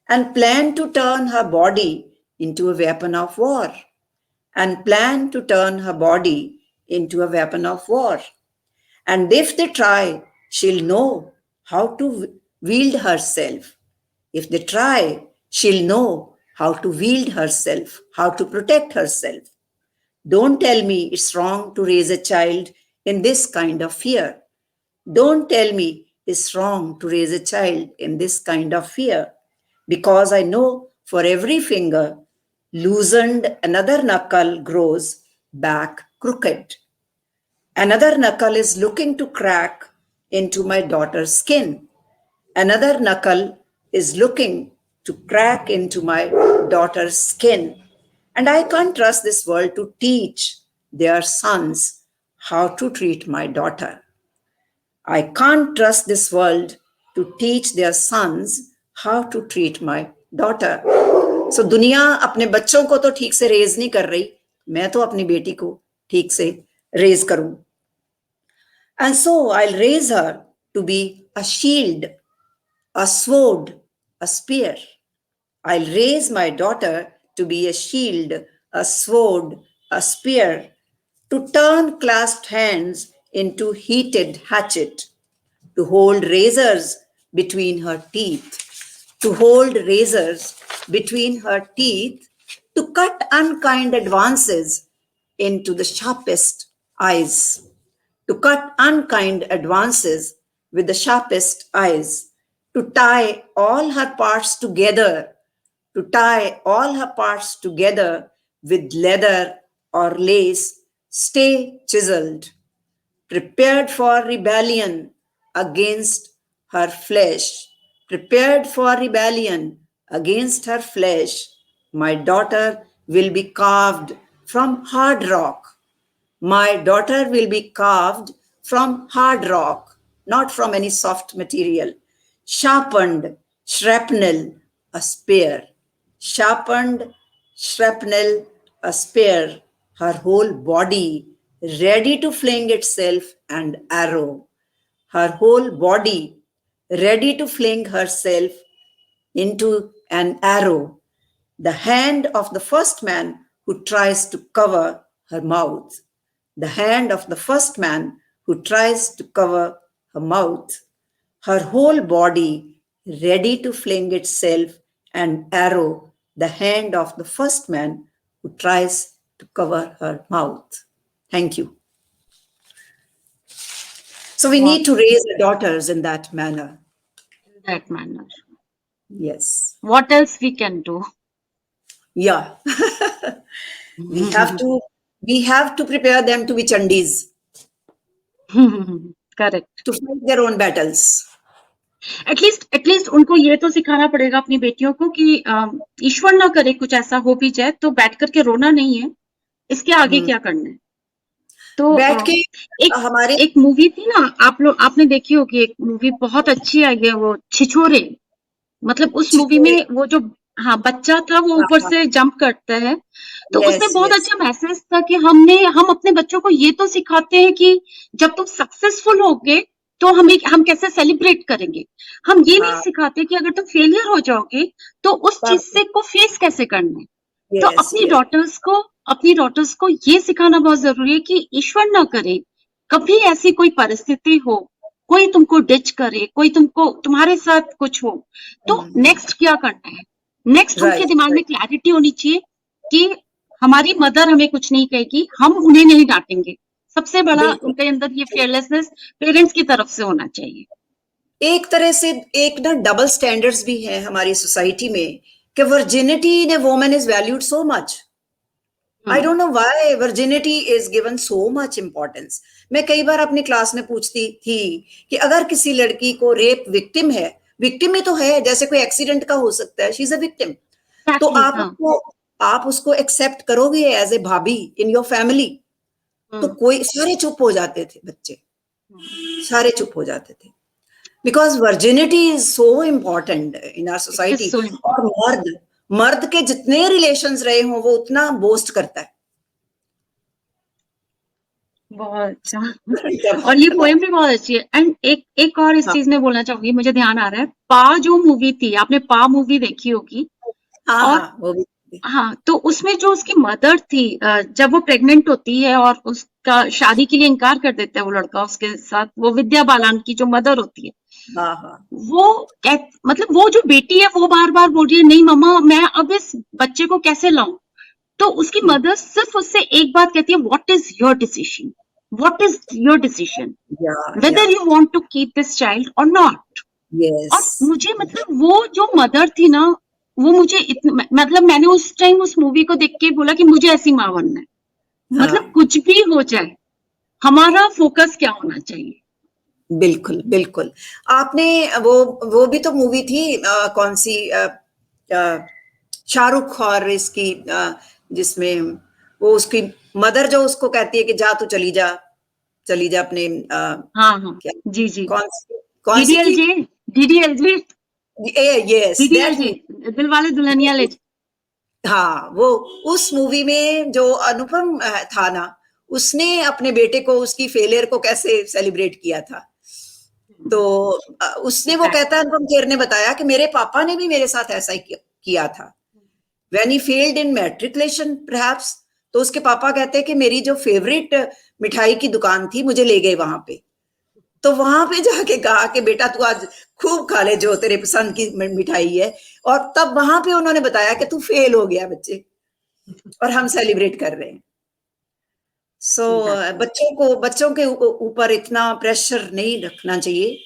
and plan to turn her body into a weapon of war, and plan to turn her body into a weapon of war. And if they try, she'll know how to wield herself. If they try, she'll know how to wield herself, how to protect herself. Don't tell me it's wrong to raise a child in this kind of fear. Don't tell me it's wrong to raise a child in this kind of fear, because I know for every finger loosened, another knuckle grows back crooked. Another knuckle is looking to crack into my daughter's skin. Another knuckle is looking to crack into my daughter's skin. And I can't trust this world to teach their sons how to treat my daughter. I can't trust this world to teach their sons how to treat my daughter. सो दुनिया अपने बच्चों को तो ठीक से raise नहीं कर रही, मैं तो अपनी बेटी को ठीक से रेज करूं. And so I'll raise her to be a shield, a sword, a spear. I'll raise my daughter to be a shield, a sword, a spear, to turn clasped hands into heated hatchet, to hold razors between her teeth, to hold razors between her teeth, to cut unkind advances into the sharpest eyes, to cut unkind advances with the sharpest eyes, to tie all her parts together, to tie all her parts together with leather or lace, stay chiseled, prepared for rebellion against her flesh, prepared for rebellion against her flesh. My daughter will be carved from hard rock. My daughter will be carved from hard rock, not from any soft material. Sharpened shrapnel, a spear. Sharpened shrapnel, a spear. Her whole body ready to fling itself and arrow. Her whole body ready to fling herself into an arrow. The hand of the first man who tries to cover her mouth. The hand of the first man who tries to cover her mouth. Her whole body ready to fling itself and arrow. The hand of the first man who tries to cover her mouth. Thank you. So we need to raise our daughters in that manner. That manner. Yes. What else we can do? Yeah. we have to prepare them to be Chandis, Correct. to fight their own battles. At least उनको ये तो सिखाना पड़ेगा अपनी बेटियों को कि ईश्वर ना करे कुछ ऐसा हो भी जाए तो बैठ करके रोना नहीं है, इसके आगे क्या करना है. तो बैठ के हमारे एक मूवी थी ना, आपने देखी होगी, एक मूवी बहुत अच्छी आई है, वो छिछोरे. मतलब उस मूवी में वो जो बच्चा था वो ऊपर से जंप करता है, तो उसमें बहुत अच्छा मैसेज था कि हम अपने बच्चों को ये तो सिखाते हैं कि जब तुम सक्सेसफुल होगे तो हम कैसे सेलिब्रेट करेंगे. हम ये नहीं सिखाते कि अगर तुम फेलियर हो जाओगे तो उस चीज से को फेस कैसे करना है. तो अपनी डॉटर्स को ये सिखाना बहुत जरूरी है कि ईश्वर ना करे कभी ऐसी कोई परिस्थिति हो, कोई तुमको डिच करे, कोई तुम्हारे साथ कुछ हो, तो नेक्स्ट क्या करना है. नेक्स्ट उनके दिमाग में क्लैरिटी होनी चाहिए कि हमारी मदर हमें कुछ नहीं कहेगी, हम उन्हें नहीं डांटेंगे. सबसे बड़ा उनके अंदर ये फेयरलेसनेस पेरेंट्स की तरफ से होना चाहिए. एक तरह से एक ना डबल स्टैंडर्ड्स भी है हमारी सोसाइटी में कि virginity in a woman is valued so much. I don't know why virginity is given so much importance. मैं कई बार अपनी क्लास में पूछती थी कि अगर किसी लड़की को रेप विक्टिम है, विक्टिम ही तो है, जैसे कोई एक्सीडेंट का हो सकता है, शी इज अ विक्टिम, तो आप उसको एक्सेप्ट करोगे एज ए भाभी इन योर फैमिली. तो कोई सारे चुप हो जाते थे, बच्चे सारे चुप हो जाते थे, because virginity is so important in our society. और मर्द के जितने रिलेशंस रहे हों वो उतना बोस्ट करता है. बहुत अच्छा. और ये पोएम भी बहुत अच्छी है. एंड एक और इस चीज में बोलना चाहूंगी, मुझे ध्यान आ रहा है, पा जो मूवी थी, आपने पा मूवी देखी होगी. हाँ, तो उसमें जो उसकी मदर थी, जब वो प्रेग्नेंट होती है और उसका शादी के लिए इनकार कर देता है वो लड़का उसके साथ, वो विद्या बालन की जो मदर होती है, वो मतलब वो जो बेटी है वो बार बार बोल रही है, नहीं मम्मा मैं अब इस बच्चे को कैसे लाऊं. तो उसकी मदर सिर्फ उससे एक बात कहती है, what is your decision, what is your decision, whether you want to keep this child or not. और मुझे मतलब वो जो मदर थी ना, वो मुझे मतलब मैंने उस टाइम उस मूवी को देख के बोला कि मुझे ऐसी माँ बनना है. मतलब कुछ भी हो जाए हमारा फोकस क्या होना चाहिए. बिल्कुल बिल्कुल. आपने वो भी तो मूवी थी, कौन सी, शाहरुख और इसकी, जिसमें वो उसकी मदर जो उसको कहती है कि जा तू चली जा अपने, हाँ जी कौन सी DDLJ yes DDLJ Dilwale Dulhania ले. हाँ, वो उस मूवी में जो अनुपम था ना, उसने अपने बेटे को उसकी फेलियर को कैसे सेलिब्रेट किया था। तो उसने वो कहता है, एग्जैक्टली। अनुपम खेर ने बताया कि मेरे पापा ने भी मेरे साथ ऐसा ही किया था। When he failed in matriculation perhaps, तो उसके पापा कहते हैं कि मेरी जो फेवरेट मिठाई की दुकान थी, मुझे ले गए वहां पे। तो वहां पे जाके कहा कि बेटा तू आज खूब खा ले जो तेरे पसंद की मिठाई है। और तब वहां पे उन्होंने बताया कि तू फेल हो गया बच्चे, और हम सेलिब्रेट कर रहे हैं। So exactly. बच्चों के ऊपर इतना प्रेशर नहीं रखना चाहिए।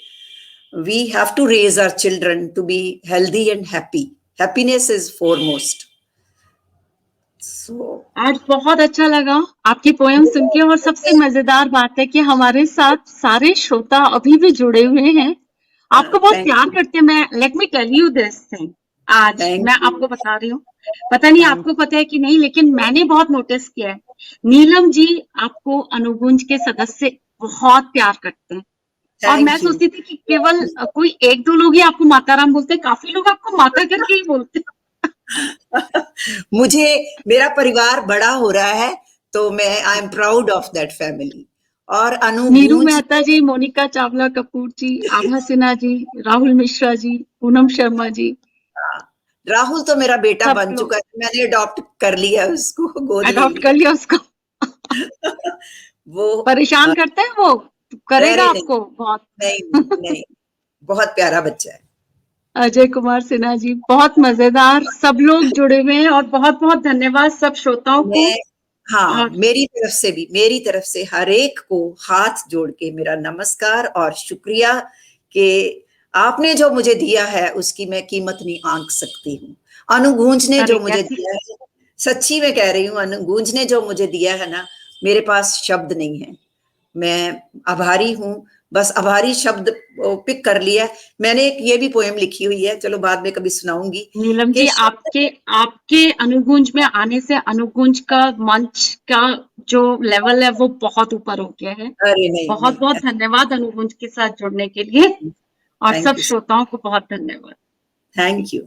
We have to raise our children to be healthy and happy. Happiness is foremost. So आज बहुत अच्छा लगा आपकी पोयम सुन के, और सबसे मजेदार बात है कि हमारे साथ सारे श्रोता अभी भी जुड़े हुए हैं, आपको बहुत थैंक प्यार यू। करते हैं। मैं let me tell you this thing, आज थैंक मैं यू। आपको बता रही हूँ, पता नहीं थैंक आपको पता है कि नहीं, लेकिन मैंने बहुत नोटिस किया है, नीलम जी आपको अनुगुंज के सदस्य बहुत प्यार करते हैं। और मैं थैंक यू। सोचती थी कि केवल कोई एक दो लोग ही आपको माता राम बोलते हैं, काफी लोग आपको माता करके ही बोलते हैं। मुझे मेरा परिवार बड़ा हो रहा है, तो मैं I am proud of that family. और नीरू अनुगूंज मेहता जी, मोनिका चावला कपूर जी, आभा सिन्हा जी, राहुल मिश्रा जी, पूनम शर्मा जी, राहुल तो मेरा बेटा सब बन लोग चुका है, मैंने अडॉप्ट कर लिया उसको, गोद ले अडॉप्ट कर लिया। लिया उसको। वो परेशान करते हैं वो, करेगा अरे नहीं, आपको बहुत। नहीं, नहीं, नहीं, बहुत प्यारा बच्चा है। अजय कुमार सिन्हा जी, बहुत मजेदार, सब लोग जुड़े हुए हैं, और बहुत बहुत धन्यवाद सब श्रोताओं को। मैं हाँ, और मेरी तरफ से हर एक को हाथ जोड़ के मेरा नमस्कार और शुक्रिया कि आपने जो मुझे दिया है उसकी मैं कीमत नहीं आंक सकती हूँ। अनुगूंज ने अरे जो मुझे कैसी, दिया है, सच्ची में कह रही हूँ, अनुगूंज ने जो मुझे दिया है ना, मेरे पास शब्द नहीं है। मैं आभारी हूँ। बस आभारी शब्द पिक कर लिया। मैंने एक ये भी पोएम लिखी हुई है, चलो बाद में कभी सुनाऊंगी। नीलम कि जी, आपके आपके अनुगुंज में आने से अनुगुंज का मंच का जो लेवल है वो बहुत ऊपर हो गया है। अरे नहीं, बहुत बहुत नहीं, धन्यवाद अनुगुंज के साथ जुड़ने के लिए, और थैंक सब यू सर। श्रोताओं को बहुत धन्यवाद। Thank you.